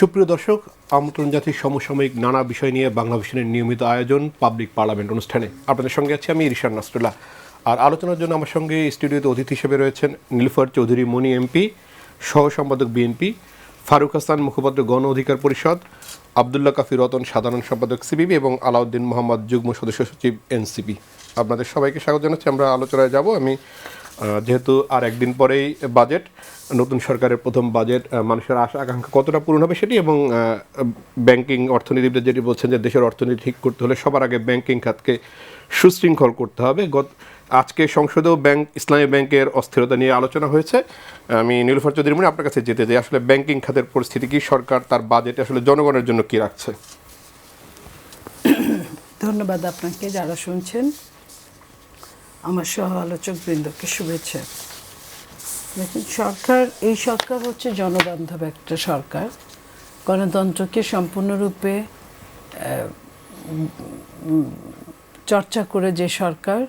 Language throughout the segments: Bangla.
সুপ্রিয় দর্শক, আমন্ত্রণ জাতির সমসাময়িক নানা বিষয় নিয়ে বাংলা ভিশনের নিয়মিত আয়োজন পাবলিক পার্লামেন্ট অনুষ্ঠানে আপনাদের সঙ্গে আছি আমি ইরশান নাসরুল্লাহ। আর আলোচনার জন্য আমার সঙ্গে স্টুডিওতে অতিথি হিসেবে রয়েছেন নীলুফার চৌধুরী মনি এমপি, সহ সম্পাদক বিএনপি, ফারুক হাসান মুখপাত্র গণ অধিকার পরিষদ, আবদুল্লাহ কাফি রতন সাধারণ সম্পাদক সিপিবি এবং আলাউদ্দিন মোহাম্মদ যুগ্ম সদস্য সচিব এনসিপি। আপনাদের সবাইকে স্বাগত জানাচ্ছি। আমরা আলোচনায় যাব। আমি যেহেতু আর একদিন পরেই বাজেট, নতুন সরকারের প্রথম বাজেট, মানুষের আশা আকাঙ্ক্ষা কতটা পূরণ হবে সেটি, এবং ব্যাংকিং অর্থনীতিবিদ যেটি বলছেন যে দেশের অর্থনীতি ঠিক করতে হলে সবার আগে ব্যাংকিং খাতকে সুশৃঙ্খল করতে হবে। আজকে সংসদেও ইসলামী ব্যাংকের অস্থিরতা নিয়ে আলোচনা হয়েছে। আমি নীলুফার চৌধুরী মনি আপনার কাছে যেতে চাই, আসলে ব্যাংকিং খাতের পরিস্থিতি কি, সরকার তার বাজেটে আসলে জনগণের জন্য কি রাখছে? ধন্যবাদ আপনাকে, যারা শুনছেন আমার সহ আলোচক বৃন্দকে শুভেচ্ছা। দেখুন, এই সরকার হচ্ছে জনবান্ধব একটা সরকার। গণতন্ত্রকে সম্পূর্ণরূপে চর্চা করে যে সরকার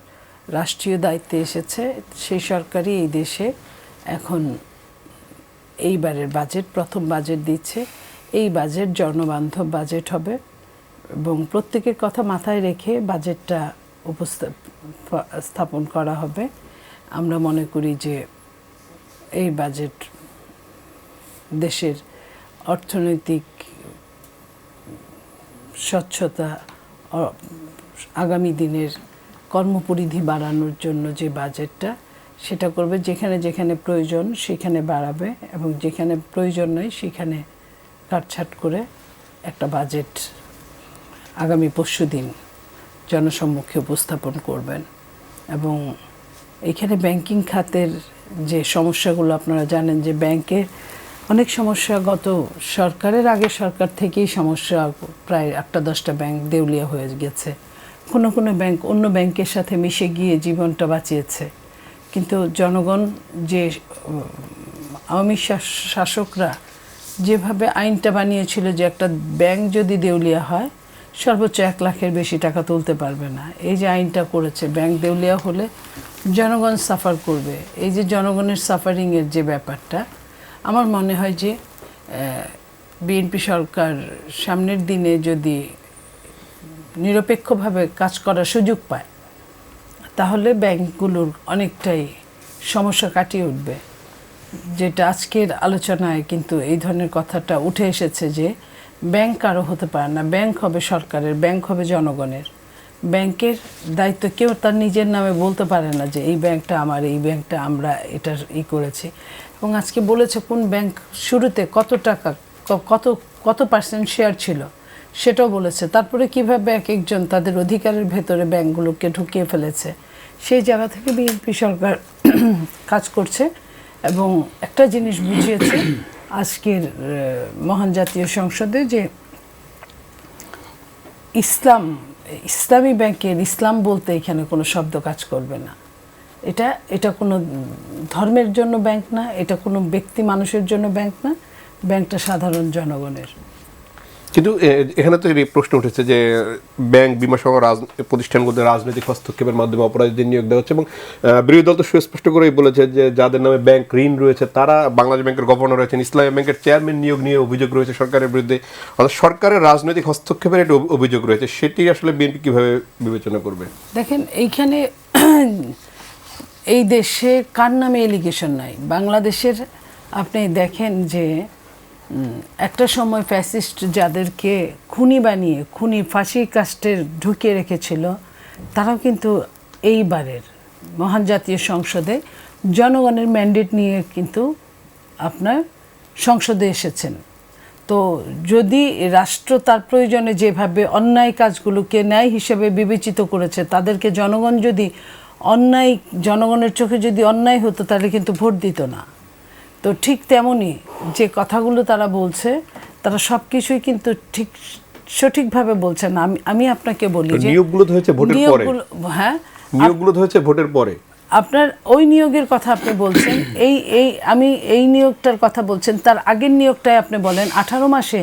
রাষ্ট্রীয় দায়িত্বে এসেছে, সেই সরকারই এই দেশে এখন এইবারের বাজেট, প্রথম বাজেট দিচ্ছে। এই বাজেট জনবান্ধব বাজেট হবে এবং প্রত্যেকের কথা মাথায় রেখে বাজেটটা স্থাপন করা হবে। আমরা মনে করি যে এই বাজেট দেশের অর্থনৈতিক স্বচ্ছতা, আগামী দিনের কর্মপরিধি বাড়ানোর জন্য যে বাজেটটা, সেটা করবে। যেখানে যেখানে প্রয়োজন সেখানে বাড়াবে এবং যেখানে প্রয়োজন নয় সেখানে কাটছাট করে একটা বাজেট আগামী পরশুদিন জনসম্মুখে উপস্থাপন করবেন। এবং এখানে ব্যাংকিং খাতের যে সমস্যাগুলো আপনারা জানেন, যে ব্যাংকের অনেক সমস্যা গত সরকারের আগে সরকার থেকেই সমস্যা, প্রায় 8-10টা ব্যাংক দেউলিয়া হয়ে গেছে। কোনো কোনো ব্যাংক অন্য ব্যাংকের সাথে মিশে গিয়ে জীবনটা বাঁচিয়েছে। কিন্তু জনগণ, যে আওয়ামী শাসকরা যেভাবে আইনটা বানিয়েছিল যে একটা ব্যাংক যদি দেউলিয়া হয় সর্বোচ্চ 1 লাখের বেশি টাকা তুলতে পারবে না, এই যে আইনটা করেছে, ব্যাংক দেউলিয়া হলে জনগণ সাফার করবে। এই যে জনগণের সাফারিংয়ের যে ব্যাপারটা, আমার মনে হয় যে বিএনপি সরকার সামনের দিনে যদি নিরপেক্ষভাবে কাজ করার সুযোগ পায় তাহলে ব্যাংকগুলোর অনেকটাই সমস্যা কাটিয়ে উঠবে। যেটা আজকের আলোচনায় কিন্তু এই ধরনের কথাটা উঠে এসেছে যে ব্যাংক কারো হতে পারে না, ব্যাংক হবে সরকারের, ব্যাংক হবে জনগণের। ব্যাংকের দায়িত্ব কেউ তার নিজের নামে বলতে পারে না যে এই ব্যাংকটা আমার, এই ব্যাংকটা আমরা এটার করেছি। এবং আজকে বলেছে কোন ব্যাংক শুরুতে কত টাকা, কত পার্সেন্ট শেয়ার ছিল সেটাও বলেছে। তারপরে কিভাবে এক একজন তাদের অধিকারের ভেতরে ব্যাংকগুলোকে ঢুকিয়ে ফেলেছে, সেই জায়গা থেকে বিএনপি সরকার কাজ করছে। এবং একটা জিনিস বুঝিয়েছে আজকের মহান জাতীয় সংসদে, যে ইসলামী ব্যাংকের ইসলাম বলতে এখানে কোনো শব্দ কাজ করবে না। এটা কোনো ধর্মের জন্য ব্যাংক না, এটা কোনো ব্যক্তি মানুষের জন্য ব্যাংক না, ব্যাংকটা সাধারণ জনগণের। কিন্তু এখানে তো এই প্রশ্ন উঠেছে যে ব্যাংক, বিমা সহ প্রতিষ্ঠানগুলোতে রাজনৈতিক হস্তক্ষেপের মাধ্যমে অপরাধীদের নিয়োগ দেওয়া হচ্ছে, এবং বিরোধী দল তো সুস্পষ্ট করেই বলেছে যে যাদের নামে ব্যাংক ঋণ রয়েছে তারা বাংলাদেশ ব্যাংকের গভর্নর রয়েছেন, ইসলামী ব্যাংকের চেয়ারম্যান নিয়োগ নিয়ে অভিযোগ রয়েছে সরকারের বিরুদ্ধে। অর্থাৎ সরকারের রাজনৈতিক হস্তক্ষেপের একটা অভিযোগ রয়েছে, সেটি আসলে বিএনপি কীভাবে বিবেচনা করবে? দেখেন, এইখানে এই দেশে কার নামে এলিগেশন নাই। বাংলাদেশের আপনি দেখেন যে একটা সময় ফ্যাসিস্ট যাদেরকে খুনি বানিয়ে ফাঁসি কাস্টের ঢুকিয়ে রেখেছিল, তারাও কিন্তু এইবারের মহান জাতীয় সংসদে জনগণের ম্যান্ডেট নিয়ে কিন্তু আপনার সংসদে এসেছেন। তো যদি রাষ্ট্র তার প্রয়োজনে যেভাবে অন্যায় কাজগুলোকে ন্যায় হিসেবে বিবেচিত করেছে, তাদেরকে জনগণ যদি জনগণের চোখে যদি অন্যায় হতো তাহলে কিন্তু ভোট দিত না। তো ঠিক তেমনই যে কথাগুলো তারা বলছে, তারা সব কিছুই কিন্তু সঠিকভাবে বলছে না। আমি আপনাকে বলি যে নিয়োগগুলো হয়েছে ভোটের পরে। হ্যাঁ, নিয়োগগুলো হয়েছে ভোটের পরে। আপনার ওই নিয়োগের কথা আপনি বলছেন, আমি এই নিয়োগটার কথা বলছেন, তার আগের নিয়োগটাই আপনি বলেন। 18 মাসে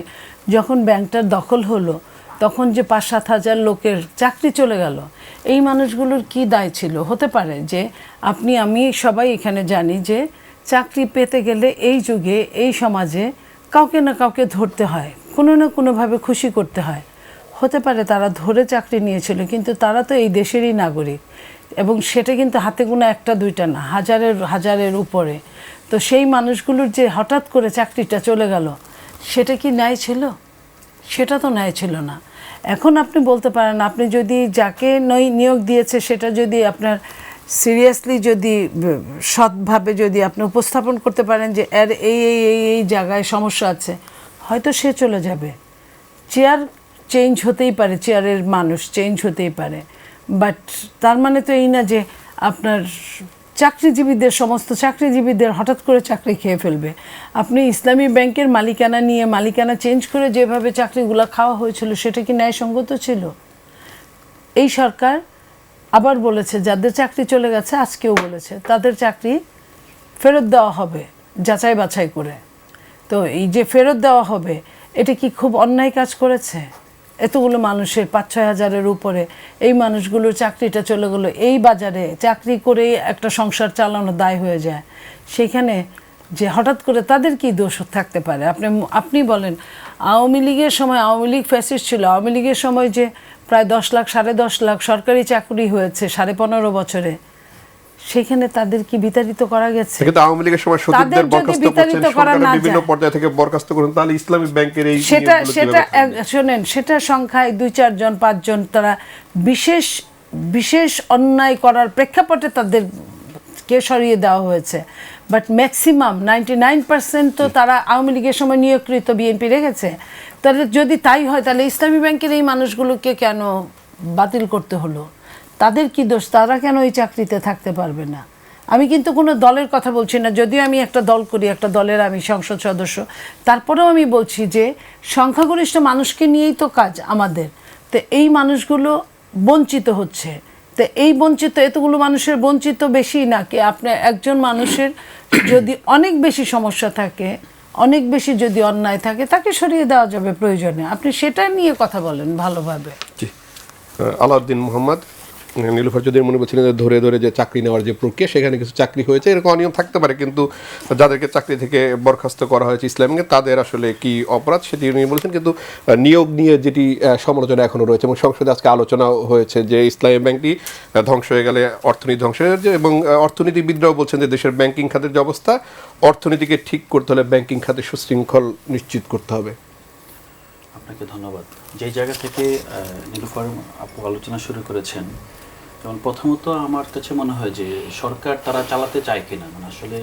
যখন ব্যাংকটার দখল হলো তখন যে 5-7 হাজার লোকের চাকরি চলে গেল, এই মানুষগুলোর কি দায় ছিল? হতে পারে যে আমি সবাই এখানে জানি যে চাকরি পেতে গেলে এই যুগে এই সমাজে কাউকে না কাউকে ধরতে হয়, কোনো না কোনোভাবে খুশি করতে হয়। হতে পারে তারা ধরে চাকরি নিয়েছিল, কিন্তু তারা তো এই দেশেরই নাগরিক, এবং সেটা কিন্তু হাতে গোনা একটা দুইটা না, হাজারের উপরে। তো সেই মানুষগুলোর যে হঠাৎ করে চাকরিটা চলে গেল, সেটা কি ন্যায় ছিল? সেটা তো ন্যায় ছিল না। এখন আপনি বলতে পারেন, আপনি যদি যাকে নিয়োগ দিয়েছে সেটা যদি আপনার সিরিয়াসলি যদি সৎভাবে যদি আপনি উপস্থাপন করতে পারেন যে এর এই জায়গায় সমস্যা আছে, হয়তো সে চলে যাবে। চেয়ার চেঞ্জ হতেই পারে, চেয়ারের মানুষ চেঞ্জ হতেই পারে, বাট তার মানে তো এই না যে আপনার সমস্ত চাকরিজীবীদের হঠাৎ করে চাকরি খেয়ে ফেলবে। আপনি ইসলামী ব্যাংকের মালিকানা চেঞ্জ করে যেভাবে চাকরিগুলো খাওয়া হয়েছিল, সেটা কি ন্যায়সঙ্গত ছিল? এই সরকার আবার বলেছে যাদের চাকরি চলে গেছে, আজকেও বলেছে তাদের চাকরি ফেরত দেওয়া হবে যাচাই বাছাই করে। তো এই যে ফেরত দেওয়া হবে, এটা কি খুব অন্যায় কাজ করেছে? এতগুলো মানুষের 5-6 হাজারের উপরে এই মানুষগুলোর চাকরিটা চলে গেলো, এই বাজারে চাকরি করেই একটা সংসার চালানো দায় হয়ে যায়। সেইখানে যে হঠাৎ করে তাদের কি দোষ থাকতে পারে? আপনি বলেন, আওয়ামী লীগের সময়, আওয়ামী লীগ ফ্যাসিস্ট ছিল, আওয়ামী লীগের সময় যে প্রায় 10 লাখ 10.5 লাখ সরকারি চাকরি হয়েছে 15.5 বছরে, সেখানে তাদের কি বিতাড়িত করা গেছে? কিন্তু আওয়ামী লীগের সময় সচিবদের বরখাস্ত করছেন, সরকারের বিভিন্ন পর্যায় থেকে বরখাস্ত করেন, তাহলে ইসলামী ব্যাংকের এই সেটা শোনেন, সেটা সংখ্যায় 2-4 জন 5 জন তারা বিশেষ অন্যায় করার প্রেক্ষাপটে তাদেরকে সরিয়ে দেওয়া হয়েছে, বাট ম্যাক্সিমাম 99% তো তারা আওয়ামী লীগের সময় নিয়োগকৃত বিএনপি রেখেছে। তাহলে যদি তাই হয়, তাহলে ইসলামী ব্যাংকের এই মানুষগুলোকে কেন বাতিল করতে হলো? তাদের কি দোষ? তারা কেন এই চাকরিতে থাকতে পারবে না? আমি কিন্তু কোনো দলের কথা বলছি না, যদিও আমি একটা দল করি, একটা দলের আমি সংসদ সদস্য, তারপরেও আমি বলছি যে সংখ্যাগরিষ্ঠ মানুষকে নিয়েই তো কাজ আমাদের। তো এই মানুষগুলো বঞ্চিত হচ্ছে। তো এই এতগুলো মানুষের বঞ্চিত বেশি নাকি আপনার একজন মানুষের যদি অনেক বেশি সমস্যা থাকে, অনেক বেশি যদি অন্যায় থাকে, তাকে সরিয়ে দেওয়া যাবে প্রয়োজনে। আপনি সেটা নিয়ে কথা বলেন ভালোভাবে। আলাউদ্দিন মোহাম্মদ, নীলুফার চৌধুরী মনে বলছিলেন যে ধরে ধরে যে চাকরি নেওয়ার যে প্রক্রিয়া, সেখানে কিছু চাকরি হয়েছে, এরকম অনিয়ম থাকতে পারে, কিন্তু যাদেরকে চাকরি থেকে বরখাস্ত করা হয়েছে ইসলামিকে, তাদের আসলে কি অপরাধ সেটি উনি বলছেন। কিন্তু নিয়োগ নিয়ে যেটি সমালোচনা এখনো রয়েছে, এবং সংসদে আজকে আলোচনা হয়েছে যে ইসলামী ব্যাংকটি ধ্বংস হয়ে গেলে অর্থনীতি ধ্বংস হয়ে যাচ্ছে, এবং অর্থনীতিবিদরাও বলছেন যে দেশের ব্যাংকিং খাতের যে অবস্থা, অর্থনীতিকে ঠিক করতে হলে ব্যাংকিং খাতে সুশৃঙ্খল নিশ্চিত করতে হবে। আপনাকে ধন্যবাদ। যেই জায়গা থেকে নীলুফার আপু আলোচনা শুরু করেছেন, যেমন প্রথমত আমার কাছে মনে হয় যে সরকার তারা চালাতে চায় কিনা, মানে আসলে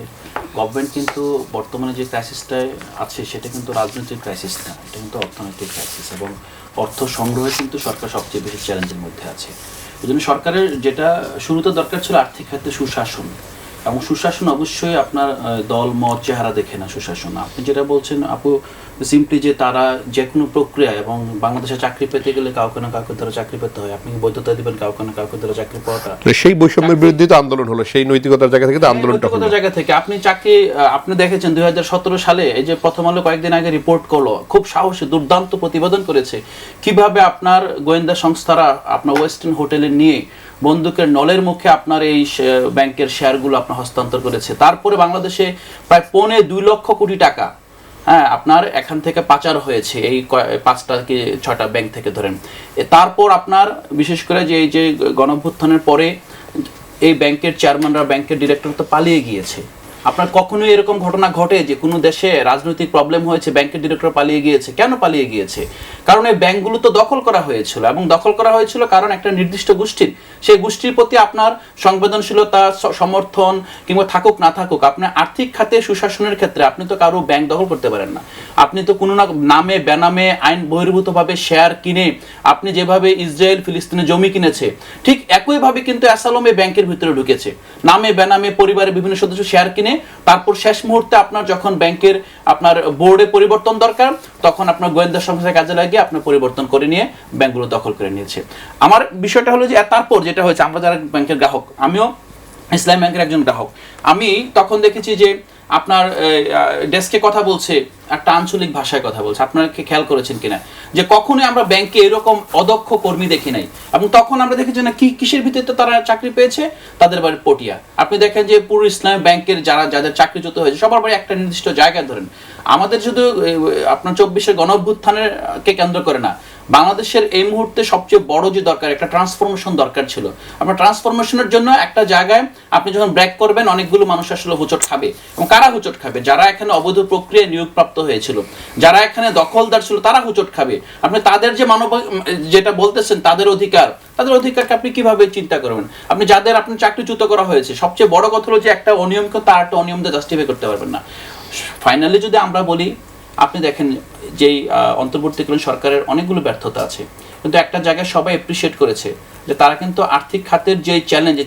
গভর্নমেন্ট কিন্তু বর্তমানে যে ক্রাইসিসটায় আছে সেটা কিন্তু রাজনৈতিক ক্রাইসিস না, এটা কিন্তু অর্থনৈতিক ক্রাইসিস, এবং অর্থ সংগ্রহে কিন্তু সরকার সবচেয়ে বেশি চ্যালেঞ্জের মধ্যে আছে। এই জন্য সরকারের যেটা শুরুতে দরকার ছিল আর্থিক খাতে সুশাসন, এবং সুশাসন অবশ্যই আপনার দল মত চেহারা দেখে না সুশাসন। আপনি যেটা বলছেন আপু, সিম্পলি যে তারা যে কোনো প্রক্রিয়া, এবং বাংলাদেশে চাকরি পেতে গেলে কাউকে না কাউকে দ্বারা চাকরি পেতে হয়, আপনি বৈধতা দিবেন কাউকে না কাউকে দ্বারা চাকরি পাওয়াটা, সেই বৈষম্যের বিরুদ্ধে তো আন্দোলন হলো, সেই নৈতিকতার জায়গা থেকে আন্দোলনটা হলো। নৈতিকতার জায়গা থেকে আপনি চাকরি, আপনি দেখেছেন 2017 সালে এই যে প্রথম আলো কয়েকদিন আগে রিপোর্ট করলো, খুব সাহসী দুর্দান্ত প্রতিবেদন করেছে কিভাবে আপনার গোয়েন্দা সংস্থারা আপনার ওয়েস্টার্ন হোটেলে নিয়ে বন্দুকের নলের মুখে আপনার এই ব্যাংকের শেয়ারগুলো আপনার হস্তান্তর করেছে। তারপরে বাংলাদেশে প্রায় 2.25 লক্ষ কোটি টাকা আপনার এখান থেকে পাচার হয়েছে, এই 5টা কি 6টা ব্যাংক থেকে ধরেন। তারপর আপনার বিশেষ করে যে এই যে গণঅভ্যুত্থানের পরে এই ব্যাংকের চেয়ারম্যানরা, ব্যাংকের ডিরেক্টর তো পালিয়ে গিয়েছে। আপনার কখনোই এরকম ঘটনা ঘটে যে কোনো দেশে রাজনৈতিক প্রবলেম হয়েছে, ব্যাংকের ডিরেক্টর পালিয়ে গিয়েছে? কেন পালিয়ে গিয়েছে? কারণ এই ব্যাংকগুলো তো দখল করা হয়েছিল, এবং দখল করা হয়েছিল কারণ একটা নির্দিষ্ট গোষ্ঠীর, সেই গোষ্ঠীর প্রতি আপনার সংবেদনশীলতা, সমর্থন কিংবা থাকুক না থাকুক, আপনার আর্থিক খাতে সুশাসনের ক্ষেত্রে আপনি তো কারো ব্যাংক দখল করতে পারেন না। আপনি তো কোনো না নামে বেনামে আইন বহির্ভূতভাবে শেয়ার কিনে, আপনি যেভাবে ইসরায়েল ফিলিস্তিনে জমি কিনেছে, ঠিক একইভাবে কিন্তু অ্যাসালমে ব্যাংকের ভিতরে ঢুকেছে, নামে বেনামে পরিবারের বিভিন্ন সদস্য শেয়ার কিনে, তারপর শেষ মুহূর্তে আপনার যখন ব্যাংকের আপনার বোর্ডে পরিবর্তন দরকার, তখন আপনার গোয়েন্দা সংস্থা কাজে লাগিয়ে আপনার পরিবর্তন করে নিয়ে ব্যাংকগুলো দখল করে নিয়েছে। আমার বিষয়টা হলো যে তারপর যেটা হয়েছে, আমরা যারা ব্যাংকের গ্রাহক, আমিও ইসলামী ব্যাংকের একজন গ্রাহক, আমি তখন দেখেছি যে আপনার ডেস্কে কথা বলছে একটা আঞ্চলিক ভাষায় কথা বলছে, আপনারা কি খেয়াল করেছেন কিনা, যে কখনোই আমরা ব্যাংকে এরকম অদক্ষ কর্মী দেখি নাই। এবং তখন আমরা দেখেছি না কিসের ভিত্তিতে তারা চাকরি পেয়েছে, তাদের বাড়ি পটিয়া। আপনি দেখেন যে পুরো ইসলামী ব্যাংকের যাদের চাকরিচ্যুত হয়েছে সবার বাড়ি একটা নির্দিষ্ট জায়গায় ধরেন। আমাদের শুধু আপনার 24-এর গণঅভ্যুত্থানের কে কেন্দ্র করে না, বাংলাদেশের এই মুহূর্তে সবচেয়ে বড় যে দরকার, একটা ট্রান্সফরমেশন দরকার ছিল। আপনার ট্রান্সফরমেশনের জন্য একটা জায়গায় আপনি যখন ব্রেক করবেন, অনেকগুলো মানুষ আসলে হোঁচট খাবে। এবং কারা হোঁচট খাবে? যারা এখানে অবৈধ প্রক্রিয়ায় নিয়োগপ্রাপ্ত হয়েছিল, যারা এখানে দখলদার ছিল, তারা হোঁচট খাবে। আপনি তাদের যে যেটা বলতেছেন তাদের অধিকারকে আপনি কিভাবে চিন্তা করবেন? আপনি যাদের আপনি চাকরিচ্যুত করা হয়েছে, সবচেয়ে বড় কথা হলো যে একটা অনিয়মকে তার একটা অনিয়মকে জাস্টিফাই করতে পারবেন না। ফাইনালি যদি আমরা বলি, আপনি দেখেন যেই অন্তর্বর্তীকালীন সরকারের অনেকগুলো ব্যর্থতা আছে, কিন্তু একটা জায়গায় সবাই অ্যাপ্রিসিয়েট করেছে যে তারা কিন্তু আর্থিক খাতের যে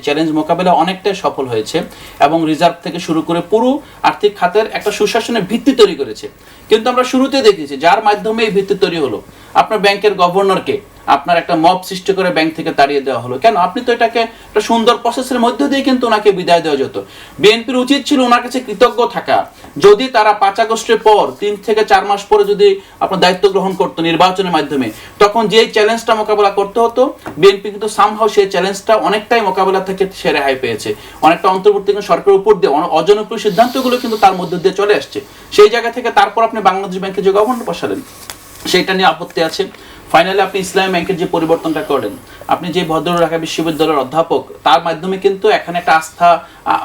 চ্যালেঞ্জ মোকাবেলা অনেকটাই সফল হয়েছে, এবং রিজার্ভ থেকে শুরু করে পুরো আর্থিক খাতের একটা সুশাসনের ভিত্তি তৈরি করেছে। কিন্তু আমরা শুরুতে দেখেছি যার মাধ্যমে এই ভিত্তি তৈরি হলো, আপনার ব্যাংকের গভর্নরকে আপনার একটা মব সৃষ্টি করে ব্যাংক থেকে তাড়িয়ে দেওয়া হলো। কেন? আপনি তো এটাকে একটা সুন্দর প্রসেসের মধ্য দিয়ে কিন্তু ওনাকে বিদায় দেওয়া যেত। বিএনপির উচিত ছিল ওনার কাছে কৃতজ্ঞ থাকা, যদি তারা 5 আগস্টের পর 3 থেকে 4 মাস পরে যদি আপনার দায়িত্ব গ্রহণ করতো নির্বাচনের মাধ্যমে, তখন যে চ্যালেঞ্জটা মোকাবেলা করতে হতো, বিএনপি কিন্তু সামহাও সেই চ্যালেঞ্জটা অনেকটাই মোকাবেলা থেকে সে রেহাই পেয়েছে। অনেকটা অন্তর্বর্তীকালীন সরকারের উপর দিয়ে অজনপ্রিয় সিদ্ধান্তগুলো কিন্তু তার মধ্য দিয়ে চলে আসছে। সেই জায়গা থেকে তারপর আপনি বাংলাদেশ ব্যাংকে যে গভর্নর বসালেন, সেইটা নিয়ে আপত্তি আছে। ফাইনালি আপনি ইসলামী ব্যাংকের যে পরিবর্তনটা করলেন, আপনি যে ভদ্র ঢাকা বিশ্ববিদ্যালয়ের অধ্যাপক, তার মাধ্যমে কিন্তু এখানে একটা আস্থা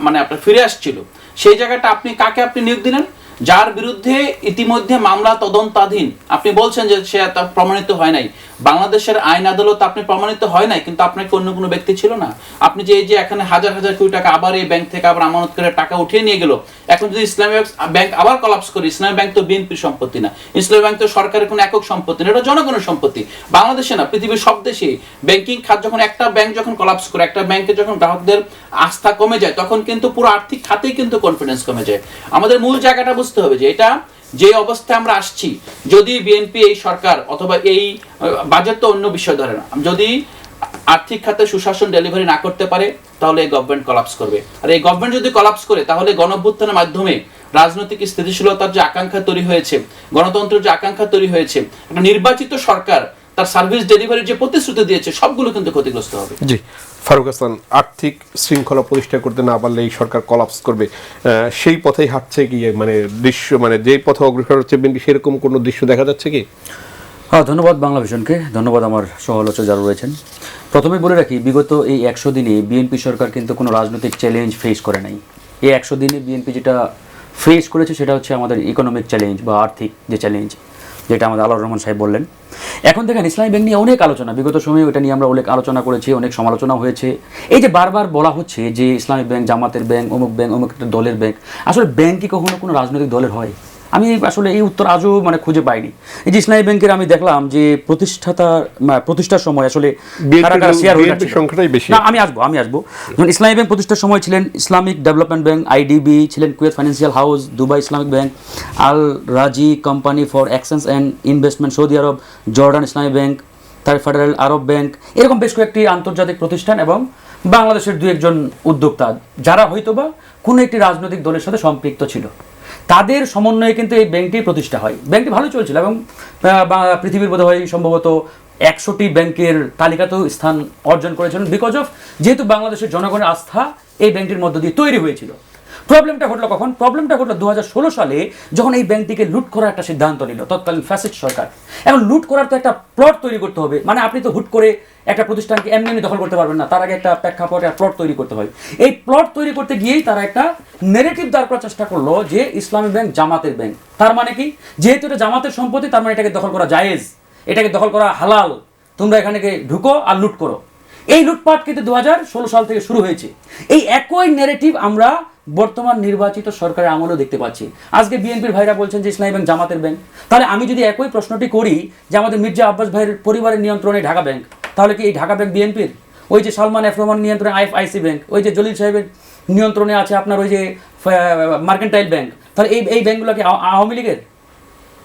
মানে আপনার ফিরে আসছিল। সেই জায়গাটা আপনি কাকে নিয়োগ দিলেন? যার বিরুদ্ধে ইতিমধ্যে মামলা তদন্তাধীন। আপনি বলছেন যে সে প্রমাণিত হয় নাই, বাংলাদেশের আইন আদালত আপনি প্রমাণিত হয় নাই, কিন্তু আপনাকে অন্য কোনো ব্যক্তি ছিল না। আপনি যে এই যে এখানে হাজার হাজার কোটি টাকা আবার এই ব্যাংক থেকে আবার আমানত করে টাকা উঠিয়ে নিয়ে গেল, এখন যদি ইসলামী ব্যাংক আবার কলাপস করে, ইসলামী ব্যাংক তো বিএনপির সম্পত্তি না, ইসলামী ব্যাংক তো সরকারের কোনো একক সম্পত্তি না, এটা জনগণের সম্পত্তি। বাংলাদেশে না, পৃথিবীর সব দেশে ব্যাংকিং খাত যখন একটা ব্যাংক যখন কলাপস করে, একটা ব্যাংকে যখন গ্রাহকদের আস্থা কমে যায়, তখন কিন্তু পুরো আর্থিক খাতেই কিন্তু কনফিডেন্স কমে যায়। আমাদের মূল জায়গাটা বুঝতে হবে যে এটা যে অবস্থায় আমরা আসছি, যদি বিএনপি এই সরকার অথবা এই বাজেট তো অন্য বিষয় ধরে না, যদি আর্থিক খাতে সুশাসন ডেলিভারি না করতে পারে, তাহলে এই গভর্নমেন্ট কলাপস করবে। আর এই গভর্নমেন্ট যদি কলাপস করে, তাহলে গণঅভ্যুত্থানের মাধ্যমে রাজনৈতিক স্থিতিশীলতার যে আকাঙ্ক্ষা তৈরি হয়েছে, গণতন্ত্রের যে আকাঙ্ক্ষা তৈরি হয়েছে, একটা নির্বাচিত সরকার তার সার্ভিস ডেলিভারির যে প্রতিশ্রুতি দিয়েছে, সবগুলো কিন্তু ক্ষতিগ্রস্ত হবে। জি ফারুক হাসান, আর্থিক শৃঙ্খলা প্রতিষ্ঠা করতে না পারলে এই সরকার কলাপস করবে, সেই পথেই হাঁটছে কি? মানে দৃশ্য, মানে যেই পথে অগ্রসর হচ্ছে বিএনপি, সেরকম কোনো দৃশ্য দেখা যাচ্ছে কি? হ্যাঁ, ধন্যবাদ বাংলা ভিশনকে, ধন্যবাদ আমার সহ-আলোচক যারা রয়েছেন। প্রথমে বলে রাখি, বিগত এই 100 দিনে বিএনপি সরকার কিন্তু কোনো রাজনৈতিক চ্যালেঞ্জ ফেস করে নাই। এই 100 দিনে বিএনপি যেটা ফেস করেছে সেটা হচ্ছে আমাদের ইকোনমিক চ্যালেঞ্জ বা আর্থিক যে চ্যালেঞ্জ, যেটা আমাদের আল্লাহর রহমান সাহেব বললেন। এখন দেখেন, ইসলামী ব্যাংক নিয়ে অনেক আলোচনা, বিগত সময়ে ওটা নিয়ে আমরা অনেক আলোচনা করেছি, অনেক সমালোচনা হয়েছে। এই যে বারবার বলা হচ্ছে যে ইসলামী ব্যাংক জামাতের ব্যাংক, অমুক একটা দলের ব্যাংক, আসলে ব্যাংক কি কখনো কোনো রাজনৈতিক দলের হয়? আমি আসলে এই উত্তর আজও খুঁজে পাইনি। এই যে ইসলামী ব্যাংকের আমি দেখলাম যে প্রতিষ্ঠার সময় আসলে শেয়ার সংখ্যাটাই বেশি। আমি আসবো যখন ইসলামী ব্যাংক প্রতিষ্ঠার সময় ছিলেন ইসলামিক ডেভেলপমেন্ট ব্যাংক, আইডিবি, ছিলেন Kuwait financial house, Dubai Islamic bank, Al Rajhi company for exchange and investment Saudi Arab, Jordan Islami bank, তার ফেডারেল আরব ব্যাংক, এরকম বেশ কয়েকটি আন্তর্জাতিক প্রতিষ্ঠান এবং বাংলাদেশের 2-1 জন উদ্যোক্তা যারা হয়তোবা কোনো একটি রাজনৈতিক দলের সাথে সম্পৃক্ত ছিল, তাদের সমন্বয়ে কিন্তু এই ব্যাংকটি প্রতিষ্ঠা হয়। ব্যাংকটি ভালো চলছিল এবং পৃথিবীর বোধহয় সম্ভবত 100টি ব্যাংকের তালিকাতেও স্থান অর্জন করেছিলেন, বিকজ অফ যেহেতু বাংলাদেশের জনগণের আস্থা এই ব্যাংকটির মধ্য দিয়ে তৈরি হয়েছিল। প্রবলেমটা ঘটলো কখন? প্রবলেমটা ঘটলো 2016 সালে, যখন এই ব্যাংকটিকে লুট করার একটা সিদ্ধান্ত নিল তৎকালীন ফ্যাসিস্ট সরকার। এখন লুট করার তো একটা প্লট তৈরি করতে হবে, মানে আপনি তো হুট করে একটা প্রতিষ্ঠানকে এমনি দখল করতে পারবেন না, তার আগে একটা প্রেক্ষাপট, একটা প্লট তৈরি করতে হয়। এই প্লট তৈরি করতে গিয়েই তারা একটা নেগেটিভ দাঁড় করার চেষ্টা করলো যে ইসলামী ব্যাংক জামাতের ব্যাংক। তার মানে কি? যেহেতু এটা জামাতের সম্পত্তি, তার মানে এটাকে দখল করা জায়েজ, এটাকে দখল করা হালাল, তোমরা এখানে ঢুকো আর লুট করো। এই লুটপাট কিন্তু 2016 সাল থেকে শুরু হয়েছে। এই একই নেগেটিভ আমরা বর্তমান নির্বাচিত সরকারের আমলেও দেখতে পাচ্ছি। আজকে বিএনপির ভাইরা বলছেন যে ইসলামী ব্যাংক জামাতের ব্যাংক। তাহলে আমি যদি একই প্রশ্নটি করি যে আমাদের মির্জা আব্বাস ভাইয়ের পরিবারের নিয়ন্ত্রণে ঢাকা ব্যাংক, তাহলে কি এই ঢাকা ব্যাংক বিএনপির? ওই যে সালমান এফ রহমান নিয়ন্ত্রণে আইএফআইসি ব্যাংক, ওই যে জলিল সাহেবের নিয়ন্ত্রণে আছে আপনার ওই যে মার্কেন্টাইল ব্যাংক, তাহলে এই ব্যাংকগুলো কি আওয়ামী লীগের?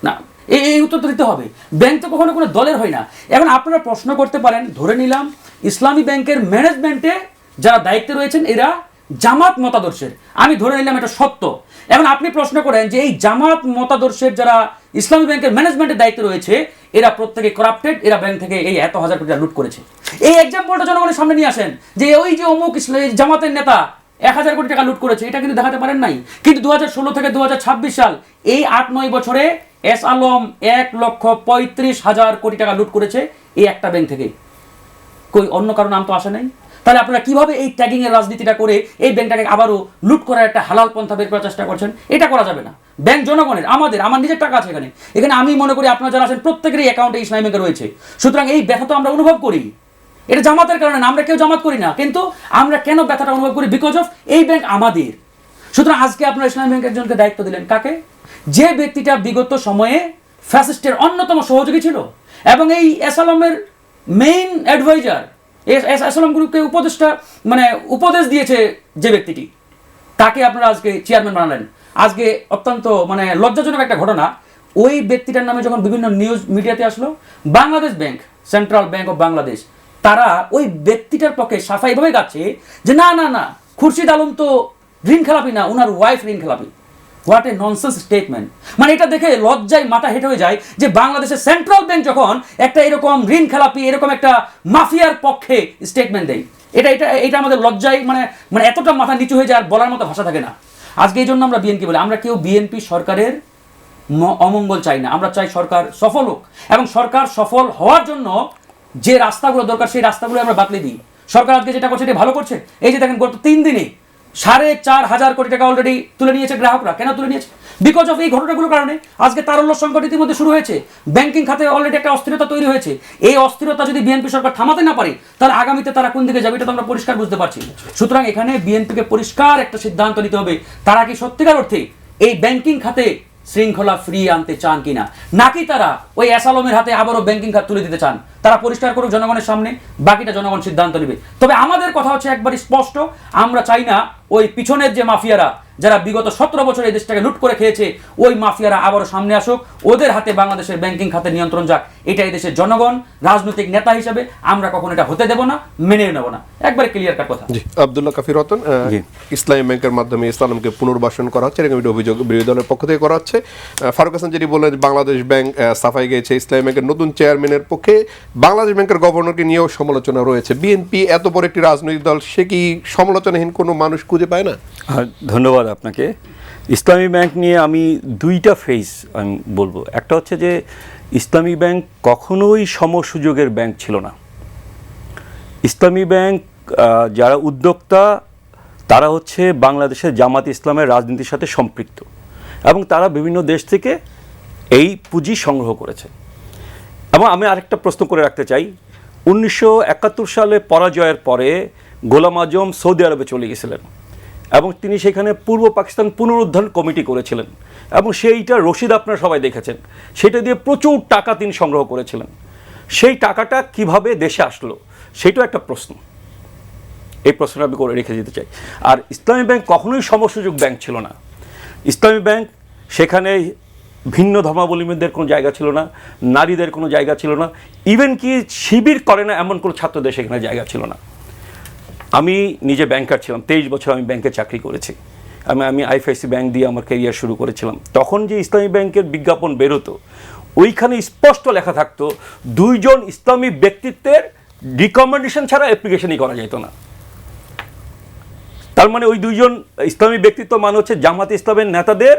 না, এই উত্তর তো দিতে হবে। ব্যাংক তো কখনো কোনো দলের হয় না। এখন আপনারা প্রশ্ন করতে পারেন, ধরে নিলাম ইসলামী ব্যাংকের ম্যানেজমেন্টে যারা দায়িত্বে রয়েছেন এরা জামাত মতাদর্শের, আমি ধরে নিলাম এটা সত্য। এখন আপনি প্রশ্ন করেন যে এই জামাত মতাদর্শের যারা ইসলামী ব্যাংকের ম্যানেজমেন্টের দায়িত্বে রয়েছে এরা প্রত্যেকে করাপ্টেড, এরা ব্যাংক থেকে এই এত হাজার কোটি টাকা লুট করেছে। এই এক্সাম্পলটা জনগণের সামনে নিয়ে আসেন যে ওই যে অমুক জামাতের নেতা 1000 কোটি টাকা লুট করেছে, এটা কিন্তু দেখাতে পারেন নাই। কিন্তু 2016 থেকে 2026 সাল এই 8-9 বছরে এস আলম 1,35,000 কোটি টাকা লুট করেছে এই একটা ব্যাংক থেকে। কই অন্য কারো নাম তো আসে নাই। তাহলে আপনারা কিভাবে এই ট্যাগিং এর রাজনীতিটা করে এই ব্যাংকটাকে আবারও লুট করার একটা হালাল পন্থা বের করার চেষ্টা করছেন? এটা করা যাবে না। ব্যাংক জনগণের, আমার নিজের টাকা আছে এখানে। এখানে আমি মনে করি আপনারা যারা আছেন প্রত্যেকেরই অ্যাকাউন্টে ইসলামী ব্যাংকে রয়েছে। সুতরাং এই ব্যথা তো আমরা অনুভব করি, এটা জামাতের কারণে না, আমরা কেউ জামাত করি না, কিন্তু আমরা কেন ব্যথাটা অনুভব করি? বিকজ অফ এই ব্যাংক আমাদের। সুতরাং আজকে আপনারা ইসলামী ব্যাংক একজনকে দায়িত্ব দিলেন, কাকে? যে ব্যক্তিটা বিগত সময়ে ফ্যাসিস্টের অন্যতম সহযোগী ছিল এবং এই এস আলমের মেইন অ্যাডভাইজার, এস আলম গ্রুপকে উপদেশ দিয়েছে যে ব্যক্তিটি, তাকে আপনারা আজকে চেয়ারম্যান বানালেন। আজকে অত্যন্ত লজ্জাজনক একটা ঘটনা, ওই ব্যক্তিটার নামে যখন বিভিন্ন নিউজ মিডিয়াতে আসলো, Bangladesh bank, central bank of Bangladesh, তারা ওই ব্যক্তিটার পক্ষে সাফাইভাবে গাচ্ছে যে না না না, খুরশিদ আলম তো ঋণ খেলাপি না, ওনার ওয়াইফ ঋণ খেলাপি। What a nonsense statement! এটা দেখে লজ্জায় মাথা হেঁটে হয়ে যায় যে বাংলাদেশের সেন্ট্রাল ব্যাংক যখন একটা এরকম ঋণ খেলাপি, এরকম একটা মাফিয়ার পক্ষে স্টেটমেন্ট দেয়, এটা আমাদের লজ্জায় এতটা মাথা নিচু হয়ে যায় আর বলার মতো ভাষা থাকে না। আজকে এই জন্য আমরা বিএনপি বলি, আমরা কেউ বিএনপি সরকারের অমঙ্গল চাই না, আমরা চাই সরকার সফল হোক, এবং সরকার সফল হওয়ার জন্য যে রাস্তাগুলো দরকার সেই রাস্তাগুলো আমরা বাতলে দিই। সরকার আজকে যেটা করছে এটা ভালো করছে। এই যে দেখেন গত 3 দিনে 4,500 কোটি টাকা অলরেডি তুলে নিয়েছে গ্রাহকরা। কেন তুলে নিয়েছে? বিকজ অফ এই ঘটনাগুলোর কারণে আজকে তারল্য সংকট ইতিমধ্যে শুরু হয়েছে, ব্যাংকিং খাতে অলরেডি একটা অস্থিরতা তৈরি হয়েছে। এই অস্থিরতা যদি বিএনপি সরকার থামাতে না পারে তাহলে আগামীতে তারা কোন দিকে যাবে এটা তো আমরা পরিষ্কার বুঝতে পারছি। সুতরাং এখানে বিএনপিকে পরিষ্কার একটা সিদ্ধান্ত নিতে হবে, তারা কি সত্যিকার অর্থে এই ব্যাংকিং খাতে শৃঙ্খলা ফ্রি আনতে চান কিনা, নাকি তারা ওই এস আলমের হাতে আবারও ব্যাংকিং খাত তুলে দিতে চান। তারা পরিষ্কার করুক জনগণের সামনে, বাকিটা জনগণ সিদ্ধান্ত নেবে। তবে আমাদের কথা হচ্ছে একবার স্পষ্ট, আমরা চাই না ওই পিছনের যে মাফিয়ারা যারা বিগত 17 বছর এই দেশটাকে লুট করে খেয়েছে, ওই মাফিয়ারা আবারও সামনে আসুক, ওদের হাতে বাংলাদেশের ব্যাংকিং খাতের নিয়ন্ত্রণ যাক। এটা এই দেশের জনগণ, রাজনৈতিক নেতা হিসেবে আমরা কখনো এটা হতে দেব না, মেনে নেব না। একবারে ক্লিয়ার কাট কথা। জি, আব্দুল্লাহ কাফি রতন, ইসলামী ব্যাংকের মাধ্যমে ইসলামকে পুনর্বাসন করা হচ্ছে, এরকম অভিযোগ বিরোধী দলের পক্ষ থেকে করা হচ্ছে। ফারুক হাসান যেটি বললেন, বাংলাদেশ ব্যাংক সাফাই গেছে, ইসলামী ব্যাংকের নতুন চেয়ারম্যানের পক্ষে বাংলাদেশ ব্যাংকের গভর্নরকে নিয়েও সমালোচনা রয়েছে। বিএনপি এত বড় একটি রাজনৈতিক দল, সে কি সমালোচনাহীন কোনো মানুষ খুঁজে পায় না? ধন্যবাদ আপনাকে। ইসলামী ব্যাংক নিয়ে আমি 2টা ফেজ আমি বলবো। একটা হচ্ছে যে ইসলামী ব্যাংক কখনোই সমসুযোগের ব্যাংক ছিল না। ইসলামী ব্যাংক যারা উদ্যোক্তা তারা হচ্ছে বাংলাদেশের জামাত ইসলামের রাজনীতির সাথে সম্পৃক্ত, এবং তারা বিভিন্ন দেশ থেকে এই পুঁজি সংগ্রহ করেছে। এবং আমি আরেকটা প্রশ্ন করে রাখতে চাই, 1971 সালে পরাজয়ের পরে গোলাম আজম সৌদি আরবে চলে গেছিলেন এবং তিনি সেখানে পূর্ব পাকিস্তান পুনরুদ্ধার কমিটি করেছিলেন, এবং সেইটা রশিদ আপনারা সবাই দেখেছেন। সেটা দিয়ে প্রচুর টাকা তিনি সংগ্রহ করেছিলেন। সেই টাকাটা কিভাবে দেশে আসলো সেটাও একটা প্রশ্ন। এই প্রশ্নটা আমি করে রেখে দিতে চাই। আর ইসলামী ব্যাংক কখনোই সমসুযোগ ব্যাংক ছিল না। ইসলামী ব্যাংক সেখানে ভিন্ন ধর্মাবলম্বীদের কোনো জায়গা ছিল না, নারীদের কোনো জায়গা ছিল না, ইভেন কি শিবির করে না এমন কোনো ছাত্রদের সেখানে জায়গা ছিল না। আমি নিজে ব্যাংকার ছিলাম, 23 বছর আমি ব্যাংকে চাকরি করেছি। আমি আইএফআইসি ব্যাংক দিয়ে আমার ক্যারিয়ার শুরু করেছিলাম। তখন যে ইসলামী ব্যাংকের বিজ্ঞাপন বেরোতো ওইখানে স্পষ্ট লেখা থাকতো 2 জন ইসলামী ব্যক্তিত্বের রিকমেন্ডেশন ছাড়া অ্যাপ্লিকেশনই করা যেত না। তার মানে ওই 2 জন ইসলামী ব্যক্তিত্ব মানে হচ্ছে জামাত ইসলামের নেতাদের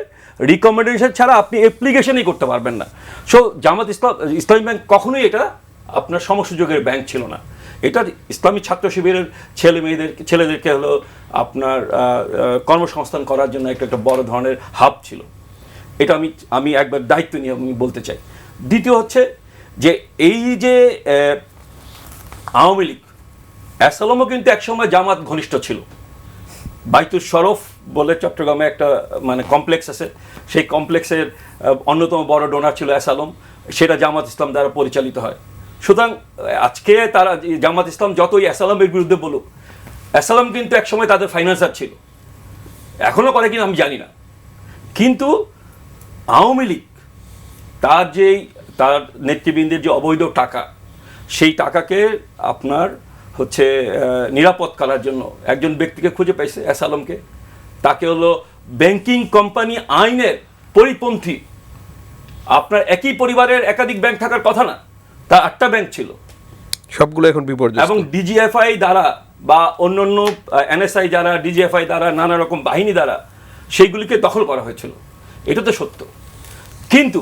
রিকমেন্ডেশন ছাড়া আপনি অ্যাপ্লিকেশনই করতে পারবেন না। সো ইসলামী ব্যাংক কখনোই এটা আপনার সমসুযোগের ব্যাংক ছিল না। এটা ইসলামী ছাত্র শিবিরের ছেলেদেরকে হলো আপনার কর্মসংস্থান করার জন্য একটা বড় ধরনের হাব ছিল। এটা আমি একবার দায়িত্ব নিয়ে আমি বলতে চাই। দ্বিতীয় হচ্ছে যে এই যে আওয়ামী লীগ, এসালামও কিন্তু একসময় জামাত ঘনিষ্ঠ ছিল। বাইতুল শরফ বলে চট্টগ্রামে একটা কমপ্লেক্স আছে, সেই কমপ্লেক্সের অন্যতম বড় ডোনার ছিল এসালাম, সেটা জামাত ইসলাম দ্বারা পরিচালিত হয়। সুতরাং আজকে তারা জামাত ইসলাম যতই এসালামের বিরুদ্ধে বলুক, এসালাম কিন্তু একসময় তাদের ফাইন্যান্সার ছিল, এখনও করে কিনা আমি জানি না। কিন্তু আওয়ামী লীগ তার নেতৃবৃন্দের যে অবৈধ টাকা, সেই টাকাকে আপনার হচ্ছে নিরাপদ করার জন্য একজন ব্যক্তিকে খুঁজে পাইছে এস আলমকে। তাকে হলো ব্যাংকিং কোম্পানি আইনের পরিপন্থী, আপনার একই পরিবারের একাধিক ব্যাংক থাকার কথা না, তার 8টা ব্যাংক ছিল, সবগুলো এখন বিপর্যস্ত। এবং ডিজিএফআই দ্বারা বা অন্যান্য এনএসআই দ্বারা, ডিজিএফআই দ্বারা, নানা রকম বাহিনী দ্বারা সেইগুলিকে দখল করা হয়েছিল। এটা তো সত্য। কিন্তু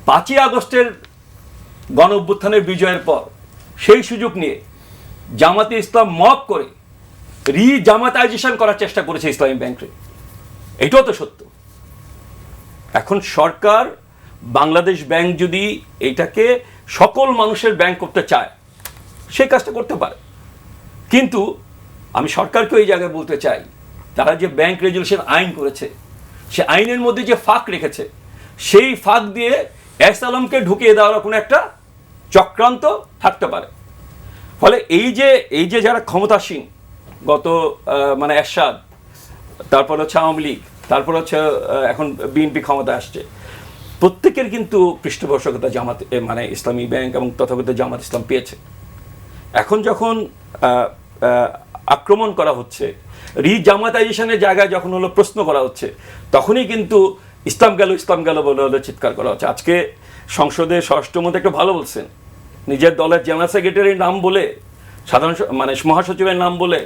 5ই আগস্টের গণ অভ্যুত্থানের বিজয়ের পর সেই সুযোগ নিয়ে জামাতে ইসলাম মব করে জামাতাইজেশন করার চেষ্টা করেছে ইসলামী ব্যাংকে। এটাও তো সত্য। এখন সরকার বাংলাদেশ ব্যাংক যদি এইটাকে সকল মানুষের ব্যাংক করতে চায়, সেই কাজটা করতে পারে। কিন্তু আমি সরকারকে এই জায়গায় বলতে চাই, তারা যে ব্যাংক রেজুলেশন আইন করেছে, সে আইনের মধ্যে যে ফাঁক রেখেছে, সেই ফাঁক দিয়ে এস আলমকে ঢুকিয়ে দেওয়ার কোনো একটা চক্রান্ত থাকতে পারে। ফলে এই যে যারা ক্ষমতাসীন, গত মানে এরশাদ, তারপর হচ্ছে আওয়ামী লীগ, তারপর হচ্ছে এখন বিএনপি ক্ষমতা আসছে, প্রত্যেকের কিন্তু পৃষ্ঠপোষকতা জামাত মানে ইসলামী ব্যাংক এবং তথাকথিত জামাত ইসলাম পেয়েছে। এখন যখন আক্রমণ করা হচ্ছে, জামাতাইজেশনের জায়গায় যখন হলো প্রশ্ন করা হচ্ছে, তখনই কিন্তু ইসলাম গেল বলে হলো চিৎকার করা হচ্ছে। আজকে সংসদে স্বরাষ্ট্রমন্ত্রী একটা ভালো বলছেন, নিজের দলের জেনারেল সেক্রেটারির নাম বলে, সাধারণ মানে মহাসচিবের নাম বলে,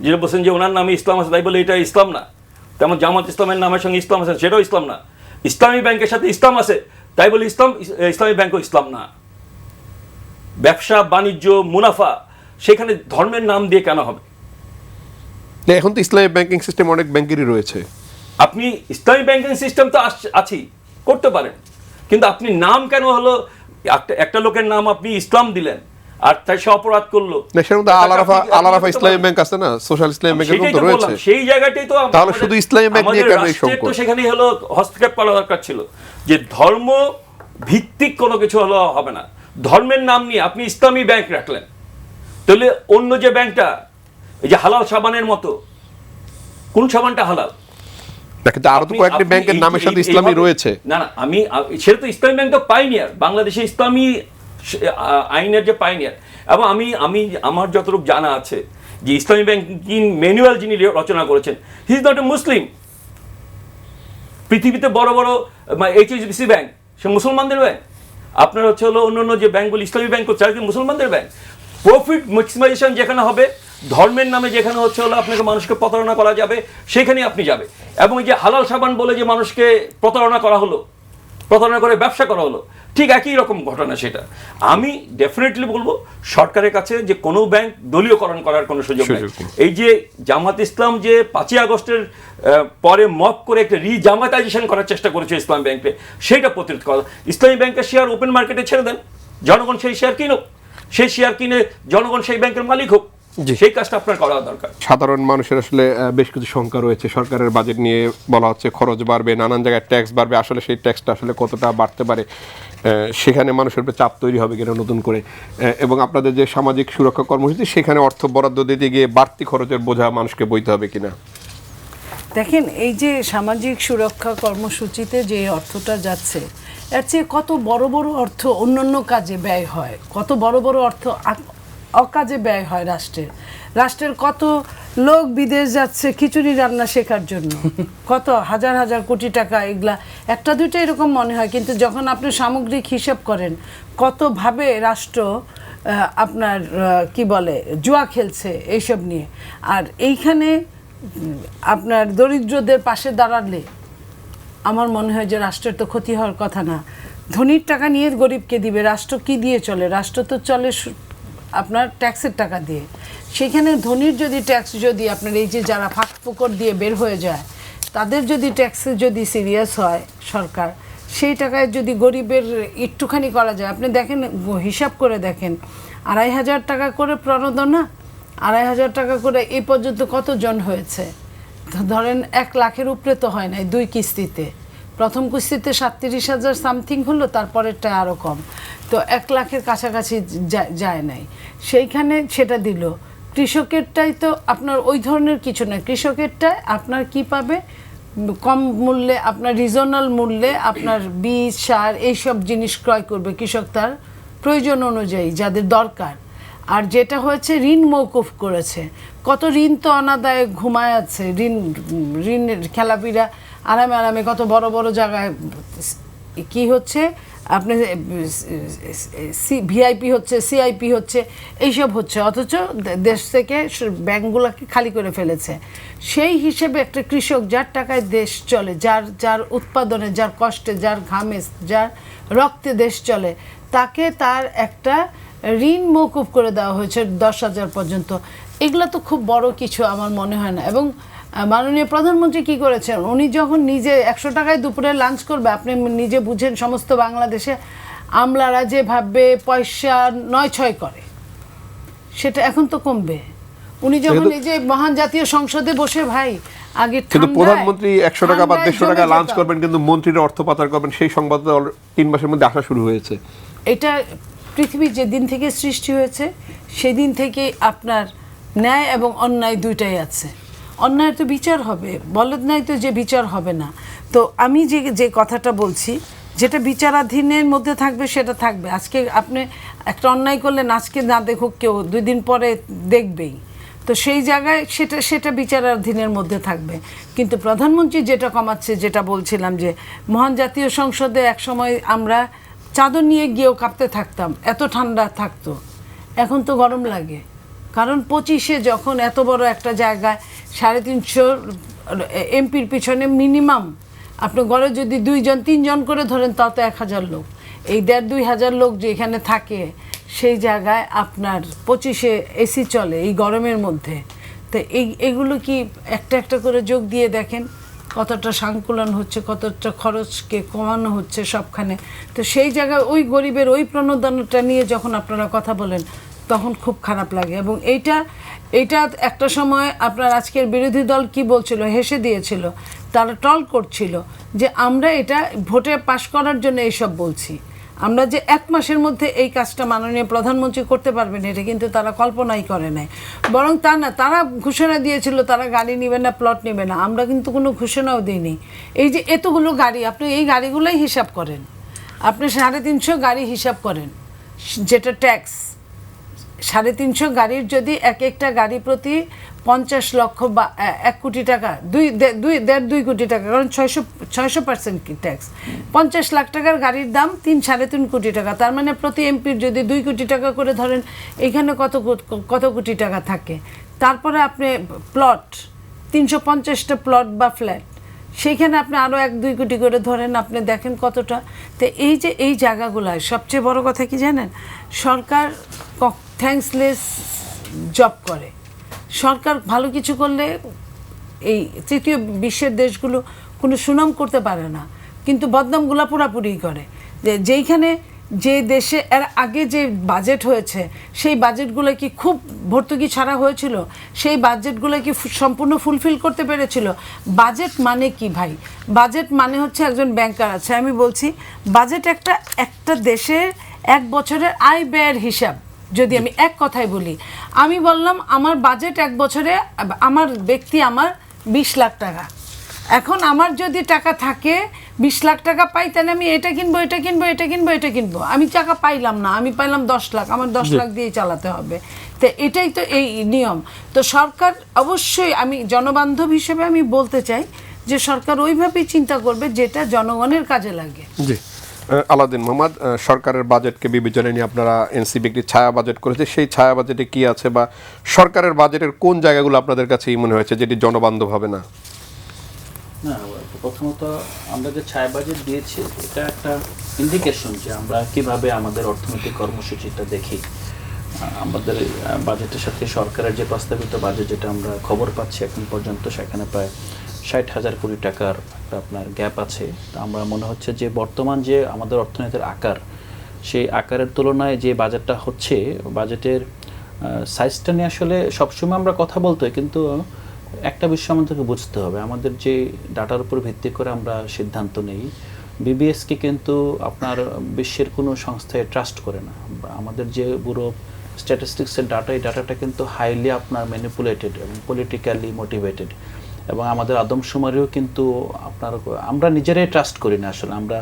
যেটা বলছেন যে ওনার নামে ইসলাম আছে, তাই বলে এটা ইসলাম না। তেমন জামাত ইসলামের নামের সঙ্গে ইসলাম আছে, সেটাও ইসলাম না। ইসলামী ব্যাংকের সাথে ইসলাম আছে, তাই বলে ইসলামী ব্যাংকও ইসলাম না। ব্যবসা বাণিজ্য মুনাফা সেখানে ধর্মের নাম দিয়ে কেন হবে? এখন তো ইসলামী ব্যাংকিং সিস্টেম অনেক ব্যাংকেরই রয়েছে। আপনি ইসলামী ব্যাংকিং সিস্টেম তো আছেই, করতে পারেন, কিন্তু আপনি নাম কেন হলো একটা লোকের নাম আপনি ইসলাম দিলেন আর তাই সে অপরাধ করলো? না, সেরকম তো আলারাফা ইসলামী ব্যাংক আছে না, সোশ্যাল ইসলামী ব্যাংকের তো রয়েছে। সেই জায়গাটাই তো তাহলে শুধু ইসলামী ব্যাংক নিয়ে কেন এই সংকট? তো সেখানে হলো হস্তক্ষেপ করা দরকার ছিল, যে ধর্ম ভিত্তিক কোনো কিছু হলো হবে না। ধর্মের নাম নিয়ে আপনি ইসলামী ব্যাংক রাখলেন, তাহলে অন্য যে ব্যাংকটা, এই যে হালাল সাবানের মতো, কোন সাবানটা হালাল? দেখেন, আরো তো কয়েকটি ব্যাংকের নামের সাথে ইসলামী রয়েছে। না, আমি সেটা তো ইসলামী ব্যাংক তো পাইনিয়ার, বাংলাদেশে ইসলামী আইনের যে পাইনিয়ার। এবং আমি আমার যতটুকু জানা আছে যে ইসলামী ব্যাংকিং ম্যানুয়াল যিনি রচনা করেছেন, হি ইজ নট এ মুসলিম। পৃথিবীতে বড় বড় এইচএসবিসি ব্যাংক, সে মুসলমানদের ব্যাংক। আপনার হচ্ছে হলো অন্য যে ব্যাংকগুলো ইসলামী ব্যাংক করছে, আর কি মুসলমানদের ব্যাংক। প্রফিট ম্যাক্সিমাইজেশন যেখানে হবে, ধর্মের নামে যেখানে হচ্ছে হলো আপনাকে মানুষকে প্রতারণা করা যাবে, সেখানেই আপনি যাবে। এবং এই যে হালাল সাবান বলে যে মানুষকে প্রতারণা করা হলো, প্রতারণা করে ব্যবসা করা হলো, ঠিক একই রকম ঘটনা। সেটা আমি ডেফিনেটলি বলবো সরকারের কাছে যে কোনো ব্যাংক দলীয়করণ করার কোনো সুযোগ নেই। এই যে জামাত ইসলাম যে 5ই আগস্টের পরে মব করে একটা জামাতাইজেশন করার চেষ্টা করেছে ইসলামী ব্যাংকে, সেটা প্রতিরোধ করা। ইসলামী ব্যাংকের শেয়ার ওপেন মার্কেটে ছেড়ে দেন, জনগণ সেই শেয়ার কিনুক, সেই শেয়ার কিনে জনগণ সেই ব্যাংকের মালিক হোক, সেই কাজটা আপনার করা দরকার। সাধারণ মানুষের আসলে বেশ কিছু শঙ্কা রয়েছে। সরকারের বাজেট নিয়ে বলা হচ্ছে খরচ বাড়বে, নানান জায়গায় ট্যাক্স বাড়বে। আসলে সেই ট্যাক্সটা আসলে কতটা বাড়তে পারে, সেখানে মানুষের উপরে চাপ তৈরি হবে কিনা নতুন করে, এবং আপনাদের যে সামাজিক সুরক্ষা কর্মসূচি, সেখানে অর্থ বরাদ্দ দিতে গিয়ে বাড়তি খরচের বোঝা মানুষকে বইতে হবে কিনা? দেখেন, এই যে সামাজিক সুরক্ষা কর্মসূচিতে যে অর্থটা যাচ্ছে, এর চেয়ে কত বড় বড় অর্থ অন্যান্য কাজে ব্যয় হয়, কত বড় বড় অর্থ অকাজে ব্যয় হয় রাষ্ট্রের কত লোক বিদেশ যাচ্ছে খিচুড়ি রান্না শেখার জন্য, কত হাজার হাজার কোটি টাকা। এগুলা একটা দুইটা এরকম মনে হয়, কিন্তু যখন আপনি সামগ্রিক হিসাব করেন কতভাবে রাষ্ট্র আপনার কি বলে জুয়া খেলছে এইসব নিয়ে। আর এইখানে আপনার দরিদ্রদের পাশে দাঁড়ালে আমার মনে হয় যে রাষ্ট্রের তো ক্ষতি হওয়ার কথা না। ধনীর টাকা নিয়ে গরিবকে দিবে, রাষ্ট্র কি দিয়ে চলে? রাষ্ট্র তো চলে আপনার ট্যাক্সের টাকা দিয়ে। সেখানে ধনীর যদি ট্যাক্স যদি আপনার এই যে যারা ফাঁক ফোকর দিয়ে বের হয়ে যায়, তাদের যদি ট্যাক্সে যদি সিরিয়াস হয় সরকার, সেই টাকায় যদি গরিবের একটুখানি করা যায়। আপনি দেখেন, হিসাব করে দেখেন, 2,500 টাকা করে প্রণোদনা, 2,500 টাকা করে এই পর্যন্ত কতজন হয়েছে? ধরেন 1 লাখের উপরে তো হয় নাই 2 কিস্তিতে। প্রথম কিস্তিতে 37,000 সামথিং হলো, তারপরেরটা আরও কম, তো 1 লাখের কাছাকাছি যায় নাই। সেইখানে সেটা দিল। কৃষকেরটাই তো আপনার ওই ধরনের কিছু না, কৃষকেরটায় আপনার কি পাবে? কম মূল্যে, আপনার রিজনাল মূল্যে আপনার বীজ সার এইসব জিনিস ক্রয় করবে কৃষক তার প্রয়োজন অনুযায়ী যাদের দরকার। আর যেটা হয়েছে ঋণ মওকুফ করেছে, কত ঋণ তো অনাদায়ে ঘুমায় আছে, ঋণের খেলাপিরা আরামে আরামে কত বড় বড় জায়গায় কি হচ্ছে, আপনি ভিআইপি হচ্ছে, সিআইপি হচ্ছে, এইসব হচ্ছে, অথচ দেশ থেকে ব্যাংকগুলোকে খালি করে ফেলেছে। সেই হিসেবে একটা কৃষক যার টাকায় দেশ চলে, যার উৎপাদনে, যার কষ্টে, যার ঘামে, যার রক্তে দেশ চলে, তাকে তার একটা ঋণ মওকুফ করে দেওয়া হয়েছে 10,000 পর্যন্ত। এগুলো তো খুব বড় কিছু আমার মনে হয় না। এবং মাননীয় প্রধানমন্ত্রী কি করেছেন, উনি যখন নিজে 100 টাকায় দুপুরে লাঞ্চ করবে, আপনি নিজে বুঝেন সমস্ত বাংলাদেশে আমলারা যেভাবে পয়সা 9-6 করে, সেটা এখন তো কমবে। উনি যখন এই যে মহান জাতীয় সংসদে বসে ভাই আগে কিন্তু প্রধানমন্ত্রী 100 টাকা বা 150 টাকা লাঞ্চ করবেন, কিন্তু মন্ত্রীরা অর্থ পাচার করবেন, সেই সংবাদ 3 মাসের মধ্যে আসা শুরু হয়েছে। এটা পৃথিবী যেদিন থেকে সৃষ্টি হয়েছে সেদিন থেকে আপনার ন্যায় এবং অন্যায় দুইটাই আছে। অন্যায় তো বিচার হবে, বলদ নাই তো যে বিচার হবে না। তো আমি যে কথাটা বলছি, যেটা বিচারাধীনের মধ্যে থাকবে সেটা থাকবে। আজকে আপনি একটা অন্যায় করলেন, আজকে না দেখুক কেউ, 2 দিন পরে দেখবেই। তো সেই জায়গায় সেটা বিচারাধীনের মধ্যে থাকবে। কিন্তু প্রধানমন্ত্রী যেটা কমাচ্ছে, যেটা বলছিলাম যে মহান জাতীয় সংসদে একসময় আমরা চাদর নিয়ে গিয়েও কাঁপতে থাকতাম, এত ঠান্ডা থাকতো। এখন তো গরম লাগে, কারণ 25-এ যখন এত বড় একটা জায়গায় 350 এমপির পিছনে মিনিমাম আপনি গড়ে যদি 2-3 জন করে ধরেন, তাও তো 1000 লোক। এই 1,500-2,000 লোক যে এখানে থাকে, সেই জায়গায় আপনার 25-এ এসি চলে এই গরমের মধ্যে। তো এগুলো কি একটা একটা করে যোগ দিয়ে দেখেন কতটা সংকুলন হচ্ছে, কতটা খরচকে কমানো হচ্ছে সবখানে। তো সেই জায়গায় ওই গরিবের ওই প্রণোদনাটা নিয়ে যখন আপনারা কথা বলেন, তখন খুব খারাপ লাগে। এবং এইটা একটা সময় আপনার আজকের বিরোধী দল কি বলছিল, হেসে দিয়েছিল, তারা ট্রল করছিল যে আমরা এটা ভোটে পাশ করার জন্য এইসব বলছি। আমরা যে 1 মাসের মধ্যে এই কাজটা মাননীয় প্রধানমন্ত্রী করতে পারবেন, এটা কিন্তু তারা কল্পনাই করে নাই। বরং তা না, তারা ঘোষণা দিয়েছিল তারা গাড়ি নেবে না, প্লট নেবে না। আমরা কিন্তু কোনো ঘোষণাও দিইনি। এই যে এতগুলো গাড়ি, আপনি এই গাড়িগুলোই হিসাব করেন, আপনি 350 গাড়ি হিসাব করেন, যেটা ট্যাক্স 350 গাড়ির যদি একটা গাড়ি প্রতি 50 লক্ষ বা 1 কোটি টাকা, 2 কোটি টাকা, কারণ 600% কি ট্যাক্স, 50 লাখ টাকার গাড়ির দাম 3-3.5 কোটি টাকা। তার মানে প্রতি এমপির যদি 2 কোটি টাকা করে ধরেন, এখানে কত কোটি টাকা থাকে। তারপরে আপনি প্লট, 350টা প্লট বা ফ্ল্যাট, সেইখানে আপনি আরও 1-2 কোটি করে ধরেন, আপনি দেখেন কতটা। তো এই যে এই জায়গাগুলায় সবচেয়ে বড় কথা কি জানেন, সরকার থ্যাঙ্কসলেস জব করে। সরকার ভালো কিছু করলে এই তৃতীয় বিশ্বের দেশগুলো কোনো সুনাম করতে পারে না, কিন্তু বদনামগুলো পুরাপুরি করে। যেইখানে যে দেশে এর আগে যে বাজেট হয়েছে, সেই বাজেটগুলো কি খুব ভর্তুকি ছাড়া হয়েছিল? সেই বাজেটগুলো কি সম্পূর্ণ ফুলফিল করতে পেরেছিল? বাজেট মানে কি ভাই? বাজেট মানে হচ্ছে একজন ব্যাংকার আছে, আমি বলছি বাজেট একটা দেশের 1 বছরের আয় ব্যয়ের হিসাব। যদি আমি এক কথায় বলি, আমি বললাম আমার বাজেট 1 বছরে, আমার ব্যক্তি আমার 20 লাখ টাকা। এখন আমার যদি টাকা থাকে 20 লাখ টাকা পাই, তাহলে আমি এটা কিনবো, এটা কিনবো, এটা কিনবো, এটা কিনবো। আমি টাকা পাইলাম না, আমি পাইলাম 10 লাখ, আমার 10 লাখ দিয়েই চালাতে হবে। তো এটাই তো এই নিয়ম। তো সরকার অবশ্যই, আমি জনবান্ধব হিসেবে আমি বলতে চাই যে সরকার ওইভাবেই চিন্তা করবে যেটা জনগণের কাজে লাগে। জি, আলাউদ্দিন মোহাম্মদ, সরকারের বাজেটকে বিবেচনায় নিয়ে আপনারা এনসিপি একটি ছায়া বাজেট করেছে, সেই ছায়া বাজেটে কি আছে, বা সরকারের বাজেটের কোন জায়গাগুলো আপনাদের কাছে মনে হয়েছে যেটি জনবান্ধব হবে না? না, প্রথমত আমরা যে ছায়া বাজেট দিয়েছি, এটা একটা ইন্ডিকেশন যে আমরা কিভাবে আমাদের অর্থনৈতিক কর্মসূচিটা দেখি। আমাদের বাজেটের সাথে সরকারের যে প্রস্তাবিত বাজেট, যেটা আমরা খবর পাচ্ছি এখন পর্যন্ত, সেখানে প্রায় 60,000 কোটি টাকার আপনার গ্যাপ আছে। তো আমরা মনে হচ্ছে যে বর্তমান যে আমাদের অর্থনীতির আকার, সেই আকারের তুলনায় যে বাজেটটা হচ্ছে, বাজেটের সাইজটা নিয়ে আসলে সবসময় আমরা কথা বলতে হয়, কিন্তু একটা বিষয় আমাদেরকে বুঝতে হবে, আমাদের যে ডাটার উপর ভিত্তি করে আমরা সিদ্ধান্ত নেই। বিবিএসকে কিন্তু আপনার বিশ্বের কোনো সংস্থায় ট্রাস্ট করে না। আমাদের যে পুরো স্ট্যাটিস্টিক্সের ডাটা, এই ডাটাটা কিন্তু হাইলি আপনার ম্যানিপুলেটেড এবং পলিটিক্যালি মোটিভেটেড, এবং আমাদের আদমশুমারিও কিন্তু আমরা নিজেরাই ট্রাস্ট করি না। আসলে আমরা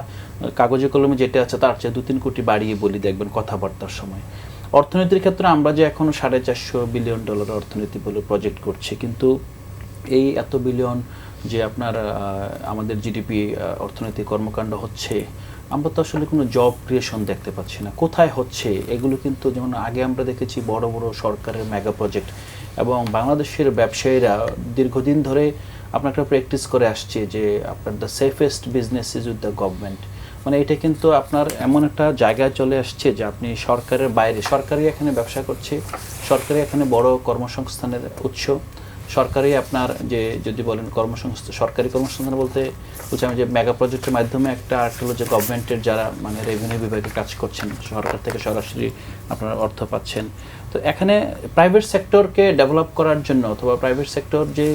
কাগজে কলমে যেটা আছে তার চেয়ে 2-3 কোটি বাড়িয়ে বলি, দেখবেন কথাবার্তার সময়। অর্থনীতির ক্ষেত্রে আমরা যে এখন $450 বিলিয়ন অর্থনীতি বলে প্রজেক্ট করছি, কিন্তু এই এত বিলিয়ন যে আপনার আমাদের জিডিপি অর্থনৈতিক কর্মকাণ্ড হচ্ছে, আমরা তো আসলে কোনো জব ক্রিয়েশন দেখতে পাচ্ছি না। কোথায় হচ্ছে এগুলো? কিন্তু যেমন আগে আমরা দেখেছি বড় বড় সরকারের মেগা প্রজেক্ট, এবং বাংলাদেশের ব্যবসায়ীরা দীর্ঘদিন ধরে আপনার একটা প্র্যাকটিস করে আসছে যে আপনার the safest business is with the government. মানে এটা কিন্তু আপনার এমন একটা জায়গায় চলে আসছে যে আপনি সরকারের বাইরে, সরকারই এখানে ব্যবসা করছে, সরকারই এখানে বড় কর্মসংস্থানের উৎস, সরকারি আপনার যে যদি বলেন কর্মসংস্থান, সরকারি কর্মসংস্থান বলতে বুঝলাম যে মেগা প্রজেক্টের মাধ্যমে একটা আর হলো যে গভর্নমেন্টের যারা মানে রেভিনিউ বিভাগে কাজ করছেন, সরকার থেকে সরাসরি আপনারা অর্থ পাচ্ছেন। তো এখানে প্রাইভেট সেক্টরকে ডেভেলপ করার জন্য অথবা প্রাইভেট সেক্টর যে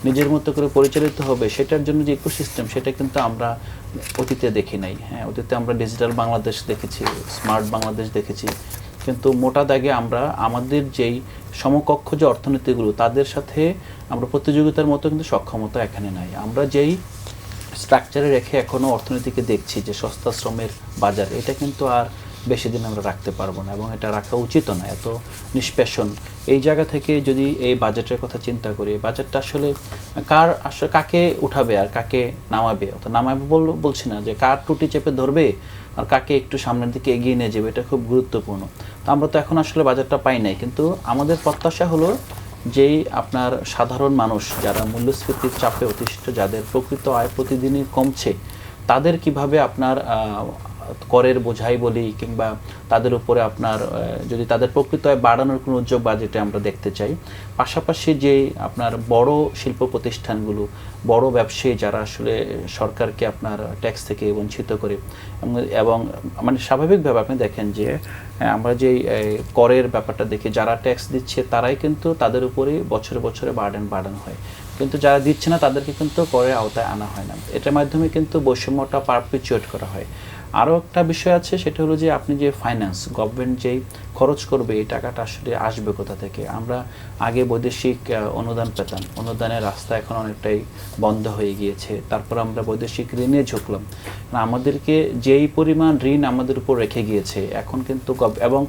নিজের মতো করে পরিচালিত হবে সেটার জন্য যে ইকোসিস্টেম, সেটা কিন্তু আমরা অতীতে দেখি নাই। হ্যাঁ, অতীতে আমরা ডিজিটাল বাংলাদেশ দেখেছি, স্মার্ট বাংলাদেশ দেখেছি, কিন্তু মোটা দাগে আমরা আমাদের যেই সমকক্ষ যে অর্থনীতিগুলো তাদের সাথে আমরা প্রতিযোগিতার মতো কিন্তু সক্ষমতা এখানে নাই। আমরা যেই স্ট্রাকচারে রেখে এখনও অর্থনীতিকে দেখছি যে সস্তা শ্রমের বাজার, এটা কিন্তু আর বেশি দিন আমরা রাখতে পারবো না, এবং এটা রাখা উচিত না। এত নিষ্পেষণ, এই জায়গা থেকে যদি এই বাজেটের কথা চিন্তা করি, বাজেটটা আসলে আসলে কাকে উঠাবে আর কাকে নামাবে, অর্থাৎ নামাবে বলছি না, যে কার টুটি চেপে ধরবে আর কাকে একটু সামনের দিকে এগিয়ে নিয়ে যাবে, এটা খুব গুরুত্বপূর্ণ। তো আমরা তো এখন আসলে বাজেটটা পাই নাই, কিন্তু আমাদের প্রত্যাশা হলো যেই আপনার সাধারণ মানুষ যারা মূল্যস্ফীতির চাপে অতিষ্ঠ, যাদের প্রকৃত আয় প্রতিদিনই কমছে, তাদের কিভাবে আপনার করের বোঝাই বলি কিংবা তাদের উপরে আপনার যদি তাদের প্রকৃত আয় বাড়ানোর কোনো উদ্যোগ বাজেটে আমরা দেখতে চাই। পাশাপাশি যে আপনার বড় শিল্প প্রতিষ্ঠানগুলো, বড় ব্যবসায়ী যারা আসলে সরকারকে আপনার ট্যাক্স থেকে বঞ্চিত করে, এবং মানে স্বাভাবিকভাবে আপনি দেখেন যে আমরা যেই করের ব্যাপারটা দেখি, যারা ট্যাক্স দিচ্ছে তারাই কিন্তু তাদের উপরেই বছরে বছরে বাড়ানো হয়, কিন্তু যারা দিচ্ছে না তাদেরকে কিন্তু করের আওতায় আনা হয় না। এটার মাধ্যমে কিন্তু বৈষম্যটা পারপিচুয়েট করা হয়। আরও একটা বিষয় আছে, সেটা হলো যে আপনি যে ফাইন্যান্স, গভর্নমেন্ট যেই খরচ করবে এই টাকাটা আসলে আসবে কোথা থেকে? আমরা আগে বৈদেশিক অনুদান পেতাম, অনুদানের রাস্তা এখন অনেকটাই বন্ধ হয়ে গিয়েছে। তারপর আমরা বৈদেশিক ঋণে ঝুঁকলাম, আমাদেরকে যেই পরিমাণ ঋণ আমাদের উপর রেখে গিয়েছে এখন কিন্তু, এবং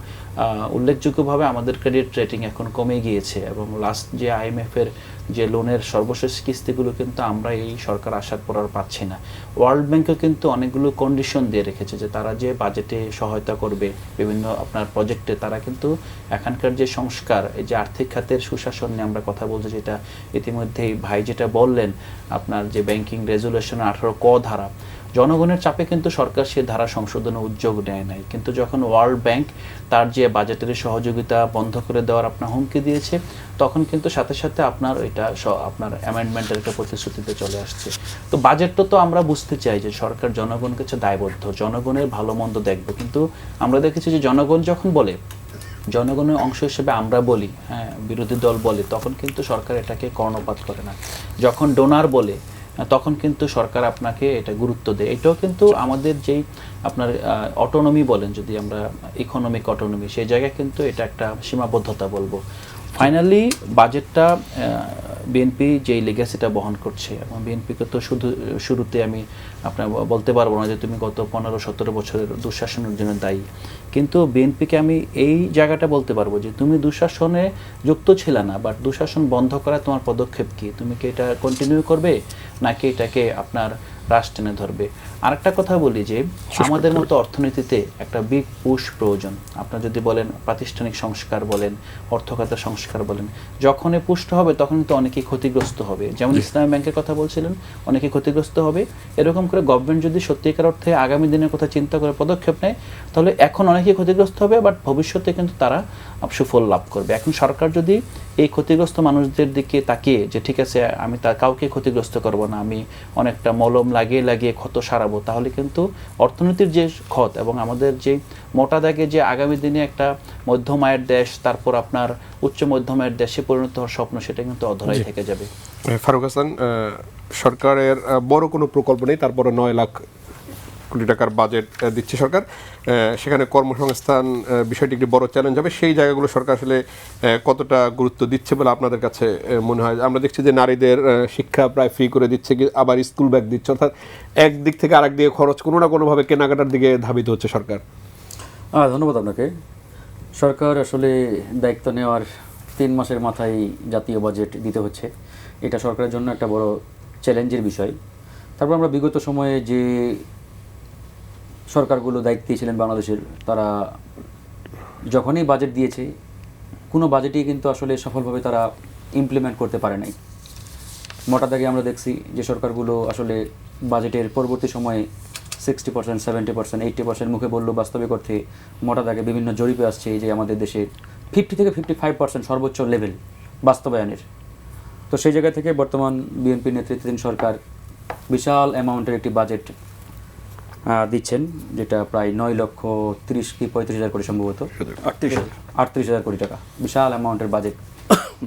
উল্লেখযোগ্যভাবে আমাদের ক্রেডিট রেটিং এখন কমে গিয়েছে, এবং লাস্ট যে IMF-এর যে লোনের সর্বশেষ কিস্তিগুলো কিন্তু আমরা এই সরকার আসার পর আর পাচ্ছি না। ওয়ার্ল্ড ব্যাংকও কিন্তু অনেকগুলো কন্ডিশন দিয়ে রেখেছে যে তারা যে বাজেটে সহায়তা করবে বিভিন্ন আপনার প্রজেক্টে, তারা কিন্তু এখানকার যে সংস্কার, এই যে আর্থিক খাতের সুশাসন নিয়ে আমরা কথা বলছি, যেটা ইতিমধ্যেই ভাই যেটা বললেন, আপনার যে ব্যাংকিং রেজুলেশন 18 ক ধারা, জনগণের চাপে কিন্তু সরকার সে ধারা সংশোধনের উদ্যোগ নেয় নাই, কিন্তু যখন ওয়ার্ল্ড ব্যাংক তার যে বাজেটের সহযোগিতা বন্ধ করে দেওয়ার আপনার হুমকি দিয়েছে, তখন কিন্তু সাথে সাথে আপনার এটা আপনার অ্যামেন্ডমেন্টের একটা প্রতিশ্রুতিতে চলে আসছে। তো বাজেটটা তো আমরা বুঝতে চাই যে সরকার জনগণের কাছে দায়বদ্ধ, জনগণের ভালো মন্দ দেখবে, কিন্তু আমরা দেখেছি যে জনগণ যখন বলে, জনগণের অংশ হিসেবে আমরা বলি, হ্যাঁ বিরোধী দল বলে, তখন কিন্তু সরকার এটাকে কর্ণপাত করে না। যখন ডোনার বলে তখন কিন্তু সরকার আপনাকে এটা গুরুত্ব দেয়। এটাও কিন্তু আমাদের যেই আপনার অটোনমি বলেন, যদি আমরা ইকোনমিক অটোনমি, সেই জায়গায় কিন্তু এটা একটা সীমাবদ্ধতা বলবো। ফাইনালি বাজেটটা বিএনপি যেই লেগাসিটা বহন করছে, এবং বিএনপিকে তো শুরুতে আমি আপনার বলতে পারবো না যে তুমি গত 15-17 বছরের দুঃশাসনের জন্য দায়ী, কিন্তু বিএনপিকে আমি এই জায়গাটা বলতে পারবো যে তুমি দুঃশাসনে যুক্ত ছিল না, বাট দুঃশাসন বন্ধ করা তোমার পদক্ষেপ কি? তুমি কি এটা কন্টিনিউ করবে নাকি এটাকে আপনার রাশ টেনে ধরবে? আরেকটা কথা বলি যে আমাদের মতো অর্থনীতিতে একটা বিগ পুশ প্রয়োজন। আপনার যদি বলেন প্রাতিষ্ঠানিক সংস্কার বলেন, অর্থখাতের সংস্কার বলেন, যখনই পুষ্ট হবে তখন কিন্তু অনেকেই ক্ষতিগ্রস্ত হবে। যেমন ইসলামী ব্যাংকের কথা বলছিলেন, অনেকেই ক্ষতিগ্রস্ত হবে। এরকম করে গভর্নমেন্ট যদি সত্যিকার অর্থে আগামী দিনের কথা চিন্তা করে পদক্ষেপ নেয়, তাহলে এখন অনেকেই ক্ষতিগ্রস্ত হবে, বাট ভবিষ্যতে কিন্তু তারা সুফল লাভ করবে। এখন সরকার যদি এই ক্ষতিগ্রস্ত মানুষদের দিকে তাকিয়ে যে ঠিক আছে আমি কাউকে ক্ষতিগ্রস্ত করব না, আমি অনেকটা মলম লাগিয়ে ক্ষত সারাবো, তাহলে কিন্তু অর্থনীতির যে ক্ষত এবং আমাদের যে মোটা দাগে যে আগামী দিনে একটা মধ্যম আয়ের দেশ, তারপর আপনার উচ্চ মধ্যম আয়ের দেশে পরিণত হওয়ার স্বপ্ন, সেটা কিন্তু অধরাই থেকে যাবে। ফারুক হাসান, সরকারের বড় কোনো প্রকল্প নেই, তারপরে 9 লাখ কোটি টাকার বাজেট দিচ্ছে সরকার, সেখানে কর্মসংস্থান বিষয়টি একটি বড় চ্যালেঞ্জ হবে। সেই জায়গাগুলো সরকার আসলে কতটা গুরুত্ব দিচ্ছে বলে আপনাদের কাছে মনে হয়? আমরা দেখছি যে নারীদের শিক্ষা প্রায় ফ্রি করে দিচ্ছে, আবার স্কুল ব্যাগ দিচ্ছে, অর্থাৎ একদিক থেকে আরেক দিকে খরচ কোনো না কোনোভাবে কেনাকাটার দিকে ধাবিত হচ্ছে সরকার। ধন্যবাদ আপনাকে। সরকার আসলে দায়িত্ব নেওয়ার 3 মাসের মাথায় জাতীয় বাজেট দিতে হচ্ছে, এটা সরকারের জন্য একটা বড় চ্যালেঞ্জের বিষয়। তারপর আমরা বিগত সময়ে যে সরকারগুলো দায়িত্বে ছিলেন বাংলাদেশের, তারা যখনই বাজেট দিয়েছে কোনো বাজেটই কিন্তু আসলে সফলভাবে তারা ইমপ্লিমেন্ট করতে পারে নাই। মোটা দাগে আমরা দেখছি যে সরকারগুলো আসলে বাজেটের পরবর্তী সময়ে 60%, 70%, 80% মুখে বললেও বাস্তবিক অর্থে মোটা দাগে বিভিন্ন জরিপে আসছে যে আমাদের দেশে 50 থেকে 55% সর্বোচ্চ লেভেল বাস্তবায়নের। তো সেই জায়গা থেকে বর্তমান বিএনপি নেতৃত্বাধীন সরকার বিশাল অ্যামাউন্টের একটি বাজেট দিচ্ছেন, যেটা প্রায় 9,30,000 কি 35,000 কোটি সম্ভবত, 38,000 কোটি টাকা, বিশাল অ্যামাউন্টের বাজেট।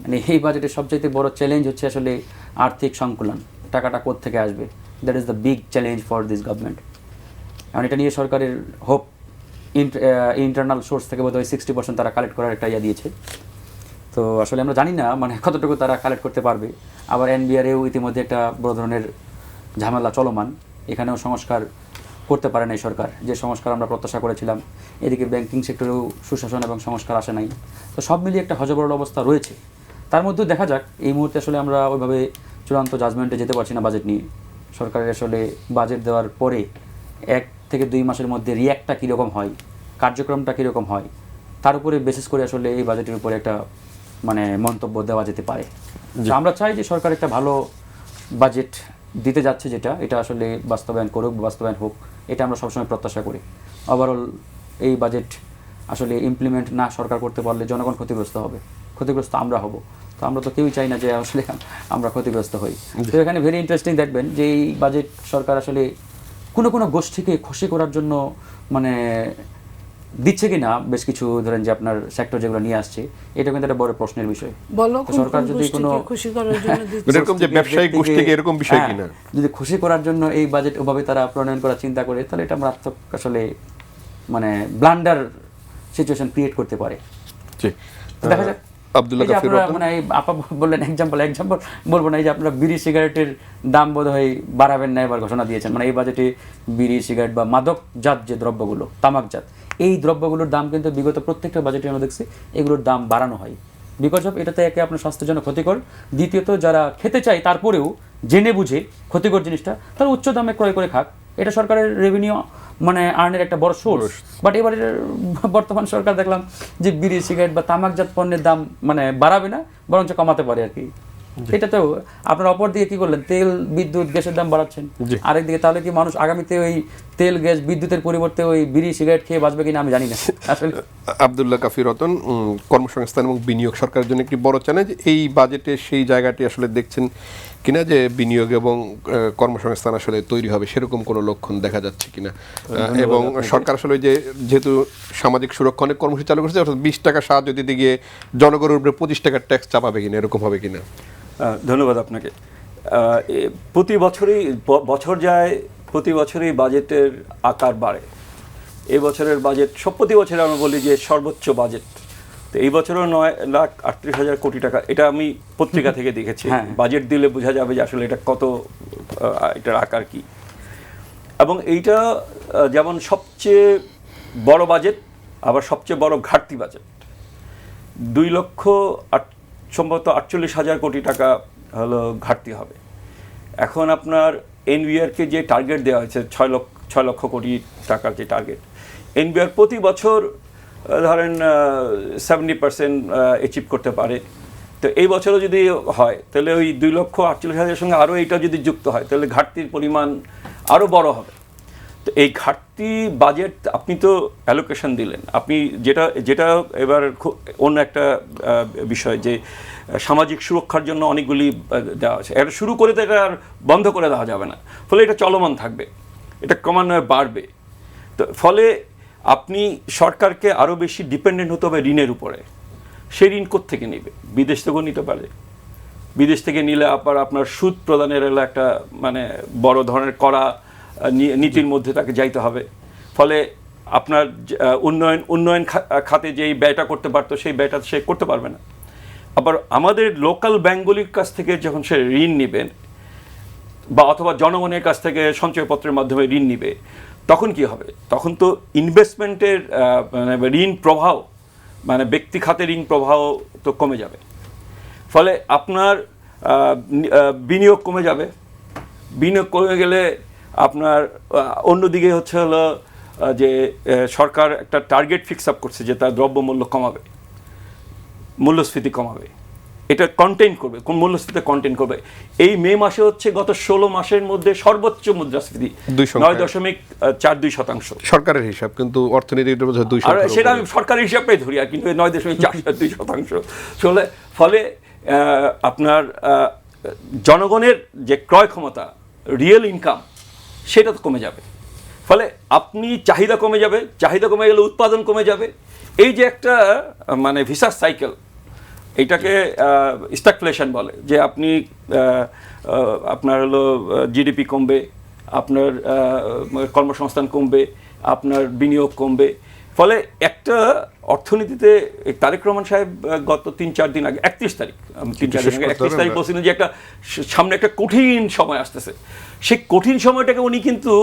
মানে এই বাজেটের সবচেয়ে বড় চ্যালেঞ্জ হচ্ছে আসলে আর্থিক সংকুলন, টাকাটা কোথা থেকে আসবে, that is the big challenge for this government. এবং এটা নিয়ে সরকারের হোপ ইন্টারনাল সোর্স থেকে বোধহয় 60% তারা কালেক্ট করার একটা ইয়ে দিয়েছে। তো আসলে আমরা জানি না মানে কতটুকু তারা কালেক্ট করতে পারবে। আবার এনবিআরেও ইতিমধ্যে একটা বড় ধরনের ঝামেলা চলমান, এখানেও সংস্কার করতে পারে নাই সরকার, যে সংস্কার আমরা প্রত্যাশা করেছিলাম। এদিকে ব্যাংকিং সেক্টরেও সুশাসন এবং সংস্কার আসে নাই। তো সব মিলিয়ে একটা হযবরল অবস্থা রয়েছে। তার মধ্যেও দেখা যাক, এই মুহূর্তে আসলে আমরা ওইভাবে চূড়ান্ত জাজমেন্টে যেতে পারছি না বাজেট নিয়ে। সরকারের আসলে বাজেট দেওয়ার পরে 1 থেকে 2 মাসের মধ্যে রিয়্যাক্টটা কীরকম হয়, কার্যক্রমটা কীরকম হয়, তার উপরে বেসিস করে আসলে এই বাজেটের উপরে একটা মানে মন্তব্য দেওয়া যেতে পারে। আমরা চাই যে সরকার একটা ভালো বাজেট দিতে যাচ্ছে, যেটা এটা আসলে বাস্তবায়ন করুক, বাস্তবায়ন হোক, এটা আমরা সবসময় প্রত্যাশা করি। ওভারঅল এই বাজেট আসলে ইমপ্লিমেন্ট না সরকার করতে পারলে জনগণ ক্ষতিগ্রস্ত হবে, ক্ষতিগ্রস্ত আমরা হব। তো আমরা তো কেউই চাই না যে আসলে আমরা ক্ষতিগ্রস্ত হই। তো এখানে ভেরি ইন্টারেস্টিং দেখবেন যে এই বাজেট সরকার আসলে কোনো গোষ্ঠীকে খুশি করার জন্য মানে দিচ্ছে কিনা, বেশ কিছু ধরেন যে আপনার সেক্টর যেগুলো নিয়ে আসছে, এটা কিন্তু একটা বড় প্রশ্নের বিষয়। বলো তো সরকার যদি কোনো খুশি করার জন্য দিচ্ছে, এরকম যে ব্যবসায়িক গোষ্ঠীকে এরকম বিষয় হ্যাঁ, কিনা, যদি খুশি করার জন্য এই বাজেট ওভাবে তারা প্রণয়ন করার চিন্তা করে, তাহলে এটা মারাত্মক আসলে মানে ব্লান্ডার সিচুয়েশন ক্রিয়েট করতে পারে। জি তো দেখা যাক। আব্দুল্লাহ এই যে কাফির আপনারা রতন, মানে এই আপা বললেন এক্সাম্পল বলবো না, এই যে আপনারা বিড়ি সিগারেটের দাম বোধহয় বাড়াবেন না এবার ঘোষণা দিয়েছেন। মানে এই বাজেটে বিড়ি সিগারেট বা মাদকজাত যে দ্রব্যগুলো, তামাকজাত, এই দ্রব্যগুলোর দাম কিন্তু বিগত প্রত্যেকটা বাজেটে আমরা দেখছি এগুলোর দাম বাড়ানো হয়। বিকজ অফ এটাতে একে আপনার স্বাস্থ্যের জন্য ক্ষতিকর, দ্বিতীয়ত যারা খেতে চায় তারপরেও জেনে বুঝে ক্ষতিকর জিনিসটা তারা উচ্চ দামে ক্রয় করে খাক, এটা সরকারের রেভিনিউ মানে আর্নের একটা বড় সোর্স। বাট এবারে বর্তমান সরকার দেখলাম যে বিড়ি সিগারেট বা তামাকজাত পণ্যের দাম মানে বাড়াবে না, বরঞ্চ কমাতে পারে আর কি। এটা তো আপনার অপর দিকে কি করলেন, তেল বিদ্যুৎ গ্যাসের দাম বাড়াচ্ছেন আরেকদিকে। তাহলে কি মানুষ আগামীতে ওই তেল গ্যাস বিদ্যুতের পরিবর্তে ওই বিড়ি সিগারেট খেয়ে বাঁচবে কিনা আমি জানি না আসলে। আব্দুল্লাহ কাফির রতন, কর্মসংস্থান এবং বিনিয়োগ সরকারের জন্য একটি বড় চ্যালেঞ্জ। এই বাজেটে সেই জায়গাটি আসলে দেখছেন কিনা যে বিনিয়োগ এবং কর্মসংস্থান আসলে তৈরি হবে, সেরকম কোনো লক্ষণ দেখা যাচ্ছে কিনা? এবং সরকার আসলে যে যেহেতু সামাজিক সুরক্ষা অনেক কর্মসূচি চালু করেছে, অর্থাৎ 20 টাকা সাহায্য দিতে গিয়ে জনগণের উপরে 25 টাকার ট্যাক্স চাপাবে কিনা, এরকম হবে কিনা? ধন্যবাদ আপনাকে। প্রতি বছরই বছর যায়, প্রতি বছরই বাজেটের আকার বাড়ে। এই বছরের বাজেট প্রতি বছরে আমরা বলি যে সর্বোচ্চ বাজেট, তো এই বছরও 9,38,000 কোটি টাকা, এটা আমি পত্রিকা থেকে দেখেছি। বাজেট দিলে বোঝা যাবে যে আসলে এটা কত, এটার আকার কি। এবং এইটা যেমন সবচেয়ে বড় বাজেট, আবার সবচেয়ে বড় ঘাটতি বাজেট। 2,48,000 কোটি টাকা হলো ঘাটতি হবে। এখন আপনার এনবিআরকে যে টার্গেট দেওয়া হয়েছে 6 লক্ষ কোটি টাকার যে টার্গেট, এনবিআর প্রতি বছর ধরেন 70% অ্যাচিভ করতে পারে। তো এই বছরও যদি হয় তাহলে ওই 2,48,000 সঙ্গে আরও এইটা যদি যুক্ত হয় তাহলে ঘাটতির পরিমাণ আরও বড় হবে। তো এই ঘাটতি বাজেট আপনি তো অ্যালোকেশন দিলেন, আপনি যেটা এবার অন্য একটা বিষয় যে সামাজিক সুরক্ষার জন্য অনেকগুলি দেওয়া আছে, এটা শুরু করে তো এটা আর বন্ধ করে দেওয়া যাবে না, ফলে এটা চলমান থাকবে, এটা ক্রমান্বয়ে বাড়বে। তো ফলে আপনি সরকারকে আরও বেশি ডিপেন্ডেন্ট হতে হবে ঋণের উপরে। সেই ঋণ কোত্থেকে নেবে? বিদেশ থেকেও নিতে পারে। বিদেশ থেকে নিলে আপনার সুদ প্রদানের একটা মানে বড় ধরনের কড়া নীতির মধ্যে তাকে যাইতে হবে। ফলে আপনার উন্নয়ন খাতে যেই ব্যয়টা করতে পারতো সেই ব্যয়টা সে করতে পারবে না। আবার আমাদের লোকাল ব্যাঙ্কগুলির কাছ থেকে যখন সে ঋণ নেবেন বা অথবা জনগণের কাছ থেকে সঞ্চয়পত্রের মাধ্যমে ঋণ নিবে, তখন কি হবে? তখন তো ইনভেস্টমেন্টের ঋণ প্রবাহ মানে ব্যক্তি খাতে ঋণ প্রবাহ তো কমে যাবে, ফলে আপনার বিনিয়োগ কমে যাবে। বিনিয়োগ কমে গেলে আপনার অন্যদিকে হচ্ছে হলো যে সরকার একটা টার্গেট ফিক্স আপ করছে যে তার দ্রব্যমূল্য কমাবে, মূল্যস্ফীতি কমাবে, এটা কন্টেইন করবে, কোন মূল্যস্ফীতি কন্টেইন করবে। এই মে মাসে হচ্ছে গত 16 মাসের মধ্যে সর্বোচ্চ মুদ্রাস্ফীতি 9.42%। সরকারের হিসাব, কিন্তু অর্থনীতির বোঝা 2 আর সেটা আমি সরকারি হিসাবটাই ধরি, আর কিন্তু 9.42%। ফলে আপনার জনগণের যে ক্রয় ক্ষমতা, রিয়েল ইনকাম, সেটা তো কমে যাবে। ফলে আপনি চাহিদা কমে যাবে, চাহিদা কমে গেলে উৎপাদন কমে যাবে। এই যে একটা মানে ভিসাস সাইকেল, এইটাকে স্ট্যাগফ্লেশন বলে, যে আপনি আপনার হলো জিডিপি কমবে, আপনার কর্মসংস্থান কমবে, আপনার বিনিয়োগ কমবে। ফলে একটা অর্থনীতিতে তারেক রহমান সাহেব গত 3-4 দিন আগে 31 তারিখ 31 তারিখ বলছিলেন যে একটা সামনে একটা কঠিন সময় আসতেছে। সেই কঠিন সময়টাকে উনি কিন্তু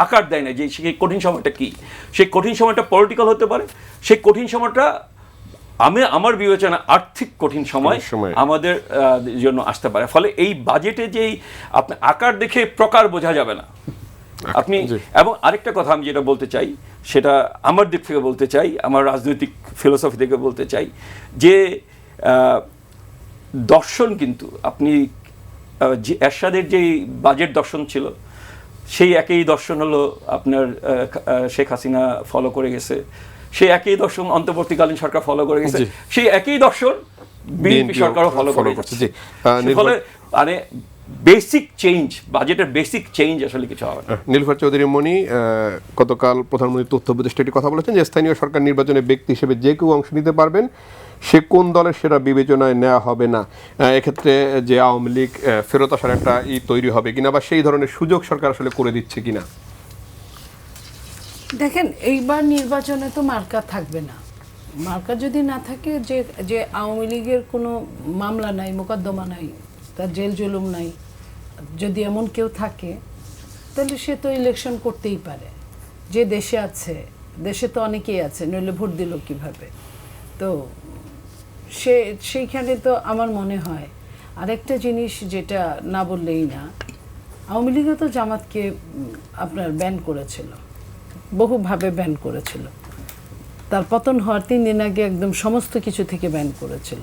আকার দেয় না যে সেই কঠিন সময়টা কি। সেই কঠিন সময়টা পলিটিক্যাল হতে পারে, সেই কঠিন সময়টা আমার বিবেচনা আর্থিক কঠিন সময় আমাদের জন্য আসতে পারে। ফলে এই বাজেটে যেই আপনি আকার দেখে প্রকার বোঝা যাবে না আপনি। এবং আরেকটা কথা আমি যেটা বলতে চাই, সেটা আমার দিক থেকে বলতে চাই, আমার রাজনৈতিক ফিলোসফি থেকে বলতে চাই, যে দর্শন কিন্তু আপনি এরশাদের যেই বাজেট দর্শন ছিল, সেই একই দর্শন হলো আপনার শেখ হাসিনা ফলো করে গেছে, সেই একই দর্শন অন্তর্বর্তীকালীন সরকার ফলো করে গেছে, সেই একই দর্শন বিএনপি সরকারও ফলো করে গেছে। ফলে মানে বেসিক চেঞ্জ, বাজেটের বেসিক চেঞ্জ আসলে কিছু হবে না। নীলুফার চৌধুরী মনি গতকাল প্রধানমন্ত্রী তথ্য উপদেষ্টা একটি কথা বলেছেন যে স্থানীয় সরকার নির্বাচনে ব্যক্তি হিসেবে যে কেউ অংশ নিতে পারবেন, সে কোন দলের সেটা বিবেচনায় নেওয়া হবে না। এক্ষেত্রে যে আওয়ামী লীগ ফেরত আসার একটা তৈরি হবে কিনা, বা সেই ধরনের সুযোগ সরকার আসলে করে দিচ্ছে কিনা। দেখেন, এইবার নির্বাচনে তো মার্কা থাকবে না। মার্কা যদি না থাকে, যে আওয়ামী লীগের কোনো মামলা নাই, মোকদ্দমা নাই, তার জেল জুলুম নাই, যদি এমন কেউ থাকে তাহলে সে তো ইলেকশন করতেই পারে। যে দেশে আছে, দেশে তো অনেকেই আছে, নইলে ভোট দিল কিভাবে? তো সেইখানে তো আমার মনে হয় আরেকটা জিনিস যেটা না বললেই না, আওয়ামী লীগও তো জামাতকে আপনার ব্যান করেছিল, বহুভাবে ব্যান করেছিল। তার পতন হওয়ার 3 দিন আগে একদম সমস্ত কিছু থেকে ব্যান করেছিল।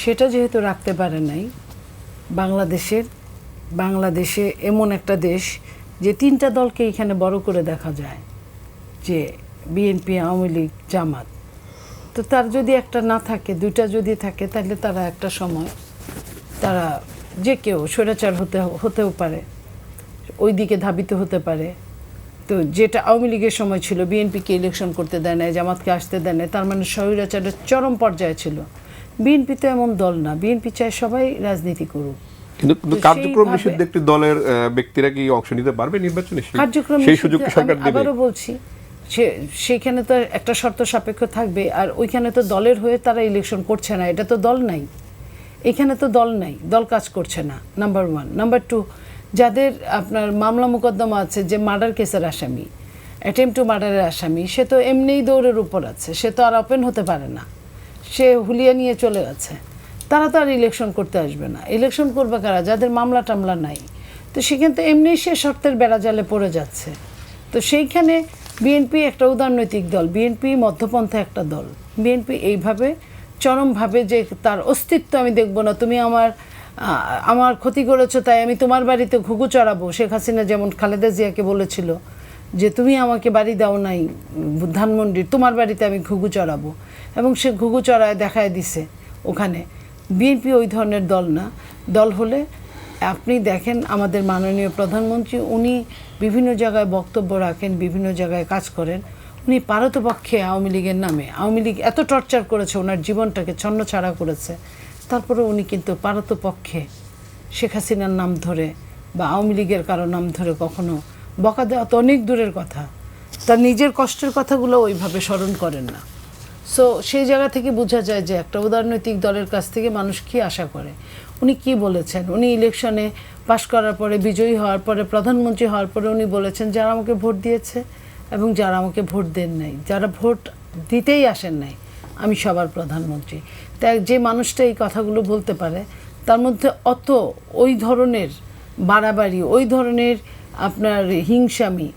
সেটা যেহেতু রাখতে পারে নাই, বাংলাদেশে এমন একটা দেশ যে 3টা দলকে এখানে বড় করে দেখা যায়, যে বিএনপি, আওয়ামী লীগ, জামাত। তো তার যদি একটা না থাকে, 2টা যদি থাকে, তাহলে তারা একটা সময় তারা যে কেউ স্বৈরাচার হতেও পারে, ওই দিকে ধাবিত হতে পারে। তো যেটা আওয়ামী লীগের সময় ছিল, বিএনপিকে ইলেকশন করতে দেয় না, জামাতকে আসতে দেয় না, তার মানে স্বৈরাচারের চরম পর্যায়ে ছিল। বিএনপি তো এমন দল না, বিএনপি চায় সবাই রাজনীতি করুক। কিন্তু কার্যক্রম নিষিদ্ধ একটি দলের ব্যক্তিরা কি অংশ নিতে পারবে নির্বাচনে? কার্যক্রম সেই সুযোগ সরকার দেবে? আবারও বলছি, সেখানে তো একটা শর্ত সাপেক্ষ থাকবে। আর ওইখানে তো দলের হয়ে তারা ইলেকশন করছে না, এটা তো দল নাই। এখানে তো দল নাই, দল কাজ করছে না, নাম্বার 1। নাম্বার 2, যাদের আপনার মামলা মোকদ্দমা আছে, যে মার্ডার কেসের আসামি, অ্যাটেম্প টু মার্ডারের আসামি, সে তো এমনিই দৌড়ের উপর আছে, সে তো আর ওপেন হতে পারে না, সে হুলিয়া নিয়ে চলে গেছে। তারা তো আর ইলেকশন করতে আসবে না। ইলেকশন করবে কারা? যাদের মামলা টামলা নাই। তো সেখানে তো এমনিই সে শর্তের বেড়াজালে পড়ে যাচ্ছে। তো সেইখানে বিএনপি একটা উদারনৈতিক দল, বিএনপি মধ্যপন্থা একটা দল। বিএনপি এইভাবে চরমভাবে যে তার অস্তিত্ব আমি দেখব না, তুমি আমার ক্ষতি করেছো তাই আমি তোমার বাড়িতে ঘুঘু চড়াবো। শেখ হাসিনা যেমন খালেদা জিয়াকে বলেছিল যে তুমি আমাকে বাড়ি দাও নাই ধানমন্ডির, তোমার বাড়িতে আমি ঘুঘু চড়াবো, এবং সে ঘুঘু চড়ায় দেখায় দিছে ওখানে। বিএনপি ওই ধরনের দল না। দল হলে আপনি দেখেন আমাদের মাননীয় প্রধানমন্ত্রী, উনি বিভিন্ন জায়গায় বক্তব্য রাখেন, বিভিন্ন জায়গায় কাজ করেন। উনি পারতপক্ষে আওয়ামী লীগের নামে, আওয়ামী লীগ এত টর্চার করেছে, ওনার জীবনটাকে ছন্নছাড়া করেছে, তারপরে উনি কিন্তু পারতপক্ষে শেখ হাসিনার নাম ধরে বা আওয়ামী লীগের কারো নাম ধরে কখনো বকা দেওয়া তো অনেক দূরের কথা, তার নিজের কষ্টের কথাগুলো ওইভাবে স্মরণ করেন না। সো সেই জায়গা থেকে বোঝা যায় যে একটা উদারনৈতিক দলের কাছ থেকে মানুষ কী আশা করে। উনি কি বলেছেন? উনি ইলেকশনে পাশ করার পরে, বিজয়ী হওয়ার পরে, প্রধানমন্ত্রী হওয়ার পরে উনি বলেছেন, যারা আমাকে ভোট দিয়েছে এবং যারা আমাকে ভোট দেন নাই, যারা ভোট দিতেই আসেন নাই, আমি সবার প্রধানমন্ত্রী। তাই যে মানুষটা এই কথাগুলো বলতে পারে তার মধ্যে অত ওই ধরনের বাড়াবাড়ি, ওই ধরনের আপনার হিংসামি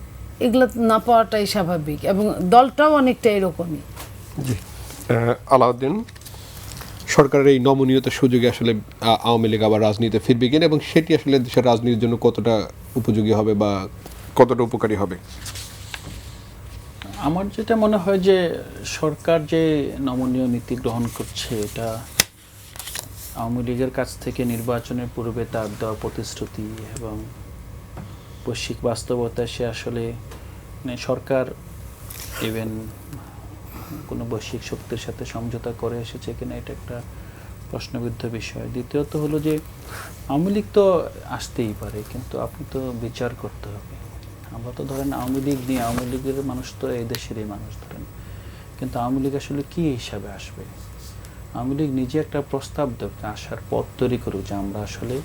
এগুলো না পাওয়াটাই স্বাভাবিক, এবং দলটাও অনেকটা এরকমই। জি, আলাউদ্দিন, সরকারের এই নমনীয়তার সুযোগে আসলে আওয়ামী লীগ আবার রাজনীতিতে ফিরবে কিনা, এবং সেটি আসলে দেশের রাজনীতির জন্য কতটা উপযোগী হবে বা কতটা উপকারী হবে? আমার যেটা মনে হয় যে সরকার যে নমনীয় নীতি গ্রহণ করছে, এটা আওয়ামী লীগের কাছ থেকে নির্বাচনের পূর্বে তার দেওয়া প্রতিশ্রুতি এবং বৈশ্বিক বাস্তবতা, সে আসলে মানে সরকার ইভেন কোনো বৈশ্বিক শক্তির সাথে সমঝোতা করে এসেছে কিনা, এটা একটা প্রশ্নবিদ্ধ বিষয়। দ্বিতীয়ত হলো যে আওয়ামী লীগ তো আসতেই পারে, কিন্তু আপনি তো বিচার করতে হবে। আমরা তো ধরেন আওয়ামী লীগ নিয়ে, আওয়ামী লীগের মানুষ তো এই দেশেরই মানুষ ধরেন, কিন্তু আওয়ামী লীগ আসলে কী হিসাবে আসবে? আওয়ামী লীগ নিজে একটা প্রস্তাব দেবে, আসার পথ তৈরি করুক যে আমরা আসলে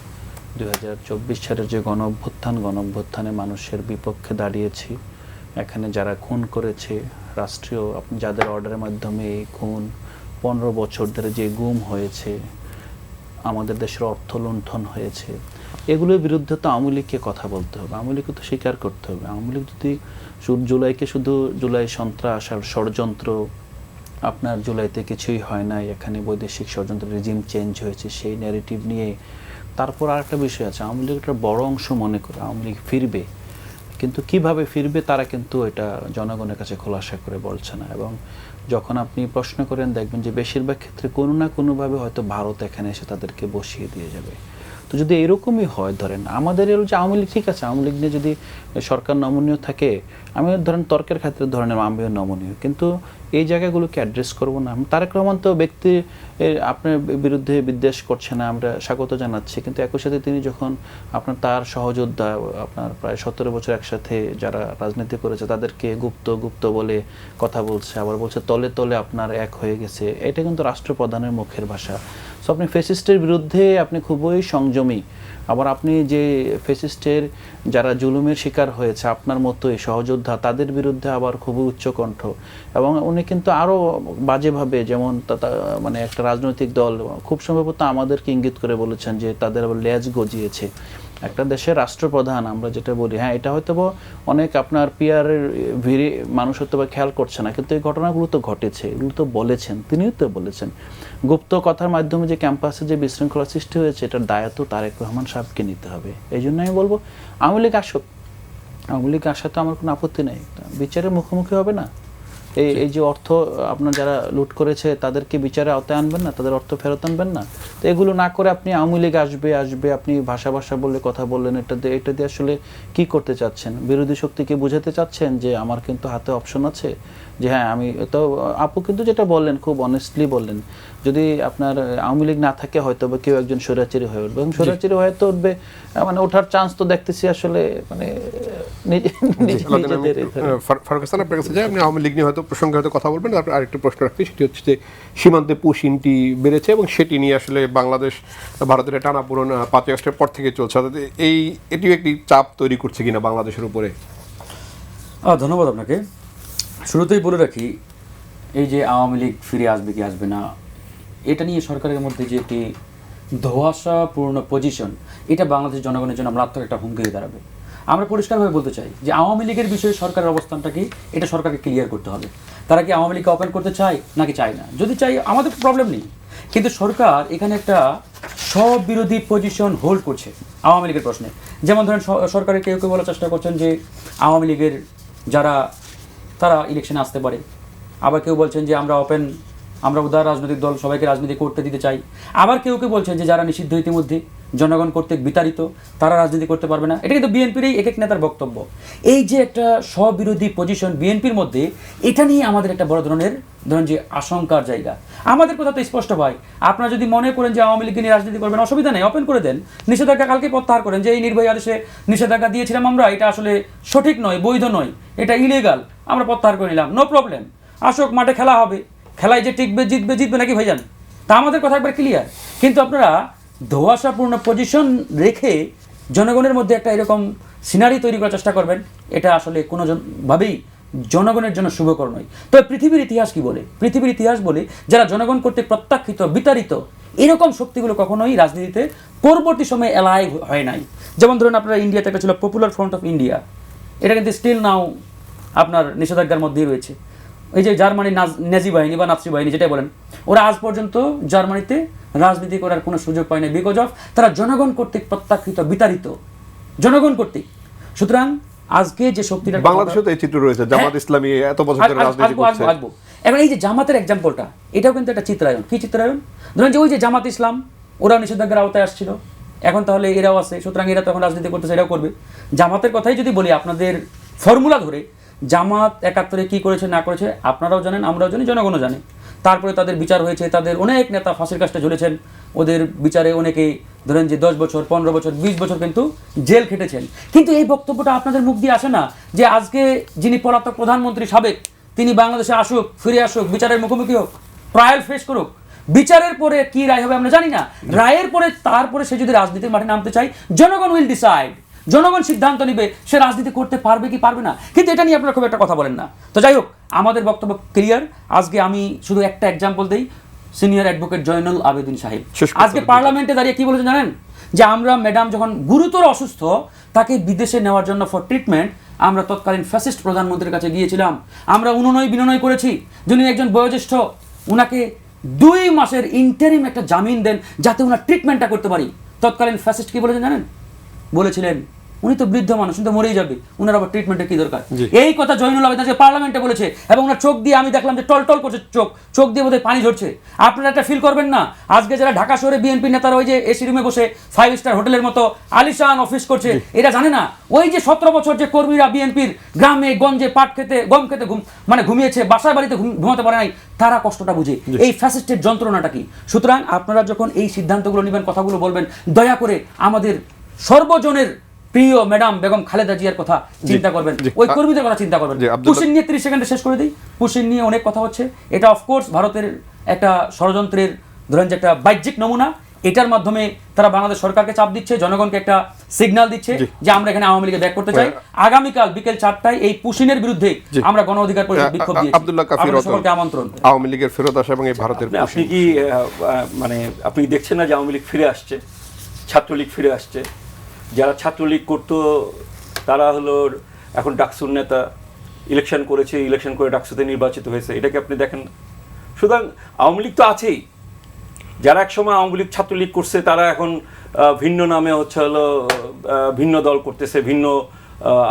2024 সালের যে গণঅভ্যুত্থানে মানুষের বিপক্ষে দাঁড়িয়েছি, এখানে যারা খুন করেছে রাষ্ট্রীয়, যাদের অর্ডারের মাধ্যমে এই খুন, 15 বছর ধরে যে গুম হয়েছে, আমাদের দেশের অর্থ লুণ্ঠন হয়েছে, এগুলোর বিরুদ্ধে তো আওয়ামী লীগকে কথা বলতে হবে, আওয়ামী লীগকে তো স্বীকার করতে হবে। আওয়ামী লীগ যদি জুলাইকে শুধু জুলাই সন্ত্রাস আর ষড়যন্ত্র, আপনার জুলাইতে কিছুই হয় নাই, এখানে বৈদেশিক ষড়যন্ত্র, রেজিম চেঞ্জ হয়েছে, সেই ন্যারেটিভ নিয়ে, তারপর আরেকটা বিষয় আছে, আওয়ামী লীগ একটা বড় অংশ মনে করে আওয়ামী লীগ ফিরবে, কিন্তু কিভাবে ফিরবে তারা কিন্তু এটা জনগণের কাছে খোলাসা করে বলছে না। এবং যখন আপনি প্রশ্ন করেন দেখবেন যে বেশিরভাগ ক্ষেত্রে কোনো না কোনোভাবে হয়তো ভারত এখানে এসে তাদেরকে বসিয়ে দিয়ে যাবে। তো যদি এরকমই হয়, ধরেন আমাদের এর যে আওয়ামী লীগ, ঠিক আছে, আওয়ামী লীগ নিয়ে যদি সরকার নমনীয় থাকে, আমি ধরেন তর্কের ক্ষেত্রে ধরেন আমিও নমনীয়, কিন্তু এই জায়গাগুলোকে অ্যাড্রেস করবো না। তারেক রহমান তো ব্যক্তি আপনার বিরুদ্ধে বিদ্বেষ করছে না, আমরা স্বাগত জানাচ্ছি, কিন্তু একই সাথে তিনি যখন আপনার তার সহযোদ্ধা, আপনার প্রায় 17 বছর একসাথে যারা রাজনীতি করেছে তাদেরকে গুপ্ত বলে কথা বলছে, আবার বলছে তলে তলে আপনার এক হয়ে গেছে, এটা কিন্তু রাষ্ট্রপ্রধানের মুখের ভাষা। সো আপনি ফ্যাসিস্টের বিরুদ্ধে আপনি খুবই সংযমী, আবার আপনি যে ফ্যাসিস্টের যারা জুলুমের শিকার হয়েছে আপনার মতোই সহযোদ্ধা, তাদের বিরুদ্ধে আবার খুবই উচ্চকণ্ঠ। এবং উনি কিন্তু আরও বাজেভাবে, যেমন মানে একটা রাজনৈতিক দল খুব সম্ভবত আমাদেরকে ইঙ্গিত করে বলেছেন যে তাদের আবার লেজ গজিয়েছে। একটা দেশের রাষ্ট্রপ্রধান আমরা যেটা বলি, হ্যাঁ এটা হয়তো অনেক আপনার পিয়ারের ভিড়ে মানুষ হয়তো বা খেয়াল করছে না, কিন্তু এই ঘটনাগুলো তো ঘটেছে, এগুলো তো বলেছেন, তিনিও তো বলেছেন। গুপ্ত কথার মাধ্যমে যে ক্যাম্পাসে যে বিশৃঙ্খলা সৃষ্টি হয়েছে, এটার দায়িত্ব তারেক রহমান সাহেবকে নিতে হবে। এই জন্য আমি বলবো আওয়ামী লীগ আসুক, আওয়ামী লীগ আসাতে আমার কোনো আপত্তি নেই, বিচারের মুখোমুখি হবে না। এই যে অর্থ আপনার যারা লুট করেছে তাদেরকে বিচারে আওতায় আনবেন না, তাদের অর্থ ফেরত আনবেন না। তো এগুলো না করে আপনি আওয়ামী লীগ আসবে আপনি ভাষা বলে কথা বললেন, এটা দিয়ে আসলে কি করতে চাচ্ছেন? বিরোধী শক্তিকে বুঝাতে চাচ্ছেন যে আমার কিন্তু হাতে অপশন আছে, যে হ্যাঁ আমি তো, আপু কিন্তু যেটা বললেন খুব অনেস্টলি বললেন, যদি আপনার আওয়ামী লীগ না থাকে হয়তো বা কেউ একজন স্বৈরাচারী হয়ে উঠবে, এবং স্বৈরাচারী হয়ে তো উঠবে, মানে ওঠার চান্স তো দেখতেছি আসলে, মানে ফারুক হাসান, আপনার কাছে যাই, আপনি আওয়ামী লীগ নিয়ে হয়তো প্রসঙ্গে হয়তো কথা বলবেন, তারপরে আরেকটা প্রশ্ন রাখছি, সেটি হচ্ছে যে সীমান্তে পুশিনটি বেড়েছে এবং সেটি নিয়ে আসলে বাংলাদেশ ভারতের টানাপোড়েন 5 আগস্টের পর থেকে চলছে, এটিও একটি চাপ তৈরি করছে কিনা বাংলাদেশের উপরে? ধন্যবাদ আপনাকে। শুরুতেই বলে রাখি, এই যে আওয়ামী লীগ ফিরে আসবে কি আসবে না, এটা নিয়ে সরকারের মধ্যে যে একটি ধোঁয়াশাপূর্ণ পজিশন, এটা বাংলাদেশের জনগণের জন্য মারাত্মক একটা হুমকি হয়ে দাঁড়াবে। আমরা পরিষ্কারভাবে বলতে চাই যে আওয়ামী লীগের বিষয়ে সরকারের অবস্থানটা কি, এটা সরকারকে ক্লিয়ার করতে হবে। তারা কি আওয়ামী লীগকে ওপেন করতে চায় নাকি চায় না? যদি চাই আমাদের প্রবলেম নেই, কিন্তু সরকার এখানে একটা সব বিরোধী পজিশন হোল্ড করছে আওয়ামী লীগের প্রশ্নে। যেমন ধরেন সরকারের কেউ বলার চেষ্টা করছেন যে আওয়ামী লীগের যারা তারা ইলেকশনে আসতে পারে, আবার কেউ বলছেন যে আমরা উদার রাজনৈতিক দল, সবাইকে রাজনীতি করতে দিতে চাই। আবার কেউ বলছেন যে যারা নিষিদ্ধ ইতিমধ্যে জনগণ কর্তৃক বিতাড়িত, তারা রাজনীতি করতে পারবে না। এটা কিন্তু বিএনপির এক নেতার বক্তব্য। এই যে একটা স্ববিরোধী পজিশন বিএনপির মধ্যে, এটা নিয়ে আমাদের একটা বড় ধরনের যে আশঙ্কার জায়গা। আমাদের কথা তো স্পষ্ট ভাই, আপনারা যদি মনে করেন যে আওয়ামী লীগকে নিয়ে রাজনীতি করবেন, অসুবিধা নেই, ওপেন করে দেন। নিষেধাজ্ঞা কালকে প্রত্যাহার করেন, যে এই নির্বাহী আদেশে নিষেধাজ্ঞা দিয়েছিলাম আমরা, এটা আসলে সঠিক নয়, বৈধ নয়, এটা ইলিগাল, আমরা প্রত্যাহার করে নিলাম, নো প্রবলেম। আসুক, মাঠে খেলা হবে, খেলায় যে টিকবে জিতবে নাকি ভাইজান, তা আমাদের কথা একবার ক্লিয়ার। কিন্তু আপনারা ধোঁয়াশাপূর্ণ পজিশন রেখে জনগণের মধ্যে একটা এরকম সিনারি তৈরি করার চেষ্টা করবেন, এটা আসলে কোনোভাবেই জনগণের জন্য শুভকর নয়। তবে পৃথিবীর ইতিহাস কি বলে? পৃথিবীর ইতিহাস বলে যারা জনগণ কর্তৃক প্রত্যাখ্যিত, বিতাড়িত, এরকম শক্তিগুলো কখনোই রাজনীতিতে পরবর্তী সময়ে এলাইভ হয় নাই। যেমন ধরুন আপনারা ইন্ডিয়াতে একটা ছিল পপুলার ফ্রন্ট অফ ইন্ডিয়া, এটা কিন্তু স্টিল নাও আপনার নিষেধাজ্ঞার মধ্যেই রয়েছে। এই যে জার্মানির নাজি বাহিনী বা নাৎসি বাহিনী যেটাই বলেন, ওরা আজ পর্যন্ত জার্মানিতে রাজনীতি করার কোনো সুযোগ পায় না, বিকজ অফ তারা জনগণ কর্তৃক প্রত্যাখ্যিত, বিতাড়িত, জনগণ কর্তৃক। সুতরাং আজকে যে শক্তিটা বাংলাদেশে তো এই চিত্র রয়েছে, জামাত ইসলামী এত বছর ধরে রাজনীতি করছে। আসবো। এখন এই যে জামাতের এক্সাম্পলটা, এটাও কিন্তু একটা চিত্রায়ন। কি চিত্রায়ন? ধরেন যে ওই যে জামাত ইসলাম, ওরাও নিষেধাজ্ঞার আওতায় আসছিল, এখন তাহলে এরাও আছে, সুতরাং এরা তখন রাজনীতি করতেছে, এরাও করবে। জামাতের কথাই যদি বলি আপনাদের ফর্মুলা ধরে, জামাত ৭১ কি করেছে না করেছে আপনারাও জানেন, আমরাও জানি, জনগণও জানে। তারপরে তাদের বিচার হয়েছে, তাদের অনেক নেতা ফাঁসির কাজটা ঝুলেছেন, ওদের বিচারে অনেকে ধরেন যে 10 বছর, 15 বছর, 20 বছর কিন্তু জেল খেটেছেন। কিন্তু এই বক্তব্যটা আপনাদের মুখ দিয়ে আসে না যে আজকে যিনি পলাতক প্রধানমন্ত্রী সাবেক, তিনি বাংলাদেশে আসুক, ফিরে আসুক, বিচারের মুখোমুখি হোক, ট্রায়াল ফেস করুক, বিচারের পরে কি রায় হবে আমরা জানি না, রায়ের পরে তারপরে সে যদি রাজনীতির মাঠে নামতে চায়, জনগণ উইল ডিসাইড, জনগণ সিদ্ধান্ত নিবে সে রাজনীতি করতে পারবে কি পারবে না। কিন্তু এটা নিয়ে আপনারা খুব একটা কথা বলেন না। তো যাই হোক, আমাদের বক্তব্য ক্লিয়ার। আজকে আমি শুধু একটা এক্সাম্পল দেই, সিনিয়র অ্যাডভোকেট জয়নুল আবেদিন সাহেব আজকে পার্লামেন্টে দাঁড়িয়ে কি বলেছেন জানেন? যে আমরা ম্যাডাম যখন গুরুতর অসুস্থ, তাকে বিদেশে নেওয়ার জন্য ফর ট্রিটমেন্ট আমরা তৎকালীন ফ্যাসিস্ট প্রধানমন্ত্রীর কাছে গিয়েছিলাম, আমরা অনুনয় বিনয় করেছি, যিনি একজন বয়োজ্যেষ্ঠ, উনাকে 2 মাসের ইন্টারিম একটা জামিন দেন যাতে ওনার ট্রিটমেন্টটা করতে পারি। তৎকালীন ফ্যাসিস্ট কি বলেছেন জানেন? বলেছিলেন উনি তো বৃদ্ধ মানুষ, উনি তো মরেই যাবে, উনার আবার ট্রিটমেন্টের কি দরকার? এই কথা জয়নুল আবেদিন আজকে পার্লামেন্টে বলেছে, এবং ওনার চোখ দিয়ে আমি দেখলাম যে টলটল করছে, চোখ দিয়ে বোধহয় পানি ঝরছে। আপনারা একটা ফিল করবেন না? আজকে যারা ঢাকা শহরে বিএনপি নেতারা ওই যে এসি রুমে বসে 5 স্টার হোটেলের মতো আলিশান অফিস করছে, এটা জানে না ওই যে 17 বছর যে কর্মীরা বিএনপির গ্রামে গঞ্জে গম খেতে ঘুমিয়েছে, বাসায় বাড়িতে ঘুমাতে পারে নাই, তারা কষ্টটা বুঝে, এই ফ্যাসিস্টের যন্ত্রণাটা কি। সুতরাং আপনারা যখন এই সিদ্ধান্তগুলো নেবেন, কথাগুলো বলবেন, দয়া করে আমাদের সর্বজনের প্রিয় ম্যাডাম বেগম খালেদা জিয়ার কথা চিন্তা করবেন, ওই কর্মীদের কথা চিন্তা করবেন। পুশিন নিয়ে 30 সেকেন্ডে শেষ করে দিই। পুশিন নিয়ে অনেক কথা হচ্ছে, এটা অফকোর্স ভারতের একটা ষড়যন্ত্রের ধরেন যে একটা বাহ্যিক নমুনা। এটার মাধ্যমে তারা বাংলাদেশ সরকারকে চাপ দিচ্ছে, জনগণকে একটা সিগন্যাল দিচ্ছে যে আমরা এখানে আওয়ামী লীগে ব্যাক করতে চাই। আগামীকাল বিকেল 4টায় এই পুশিনের বিরুদ্ধে আমরা গণ অধিকার পরিষদ বিক্ষোভ দিয়েছি। আব্দুল্লাহ কাফির সকলকে আমন্ত্রণ। আওয়ামী লীগের ফেরত আসা এবং এই ভারতের আপনি কি মানে আপনি দেখছেন না যে আওয়ামী লীগ ফিরে আসছে, ছাত্রলীগ ফিরে আসছে, যারা ছাত্রলীগ করতো তারা হলো এখন ডাকসুর নেতা, ইলেকশন করেছে, ইলেকশন করে ডাকসুতে নির্বাচিত হয়েছে, এটাকে আপনি দেখেন। সুতরাং আওয়ামী লীগ তো আছেই, যারা একসময় আওয়ামী লীগ ছাত্রলীগ করছে তারা এখন ভিন্ন নামে হচ্ছে হলো ভিন্ন দল করতেছে, ভিন্ন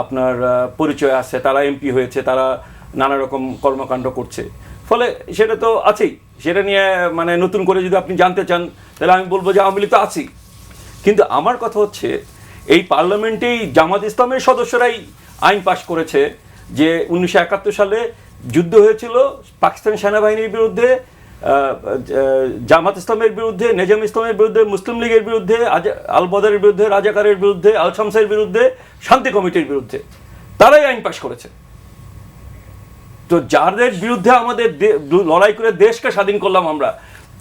আপনার পরিচয় আছে, তারা এমপি হয়েছে, তারা নানা রকম কর্মকাণ্ড করছে, ফলে সেটা তো আছেই। সেটা নিয়ে মানে নতুন করে যদি আপনি জানতে চান তাহলে আমি বলবো যে আওয়ামী লীগ তো আছেই। কিন্তু আমার কথা হচ্ছে এই পার্লামেন্টেই জামাত ইসলামের সদস্যরাই আইন পাশ করেছে যে 1971 সালে যুদ্ধ হয়েছিল পাকিস্তানি সেনাবাহিনীর বিরুদ্ধে, জামাত ইসলামের বিরুদ্ধে, নেজাম ইসলামের বিরুদ্ধে, মুসলিম লীগের বিরুদ্ধে, আল বদরের বিরুদ্ধে, রাজাকারের বিরুদ্ধে, আল শামসের বিরুদ্ধে, শান্তি কমিটির বিরুদ্ধে, তারাই আইন পাশ করেছে। তো যাদের বিরুদ্ধে আমাদের লড়াই করে দেশকে স্বাধীন করলাম আমরা,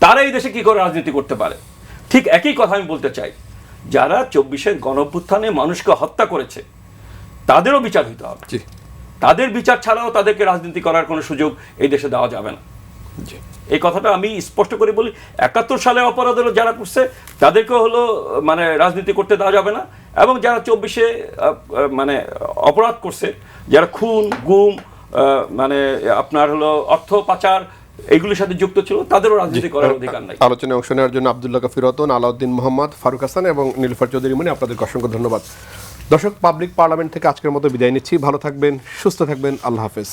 তারা এই দেশে কি করে রাজনীতি করতে পারে? ঠিক একই কথা আমি বলতে চাই, যারা 24-এর গণঅভ্যুত্থানে মানুষকে হত্যা করেছে তাদেরও বিচার হইতে হবে। তাদের বিচার ছাড়াও তাদেরকে রাজনীতি করার কোনো সুযোগ এই দেশে দেওয়া যাবে না। এই কথাটা আমি স্পষ্ট করে বলি। 71 সালে অপরাধ হলো যারা করছে তাদেরকেও হলো মানে রাজনীতি করতে দেওয়া যাবে না, এবং যারা 24-এ মানে অপরাধ করছে, যারা খুন, গুম, মানে আপনার হলো অর্থ পাচার, এইগুলির সাথে যুক্ত ছিল, তাদেরও রাজনীতি করার অধিকার নাই। আলোচনায় অংশ নেওয়ার জন্য আব্দুল্লাহ কাফির রতন, আলাউদ্দিন মোহাম্মদ, ফারুক হাসান এবং নীলুফার চৌধুরী মনি, আপনাদেরকে অসংখ্য ধন্যবাদ। দর্শক, পাবলিক পার্লামেন্ট থেকে আজকের মতো বিদায় নিচ্ছি। ভালো থাকবেন, সুস্থ থাকবেন, আল্লাহ হাফেজ।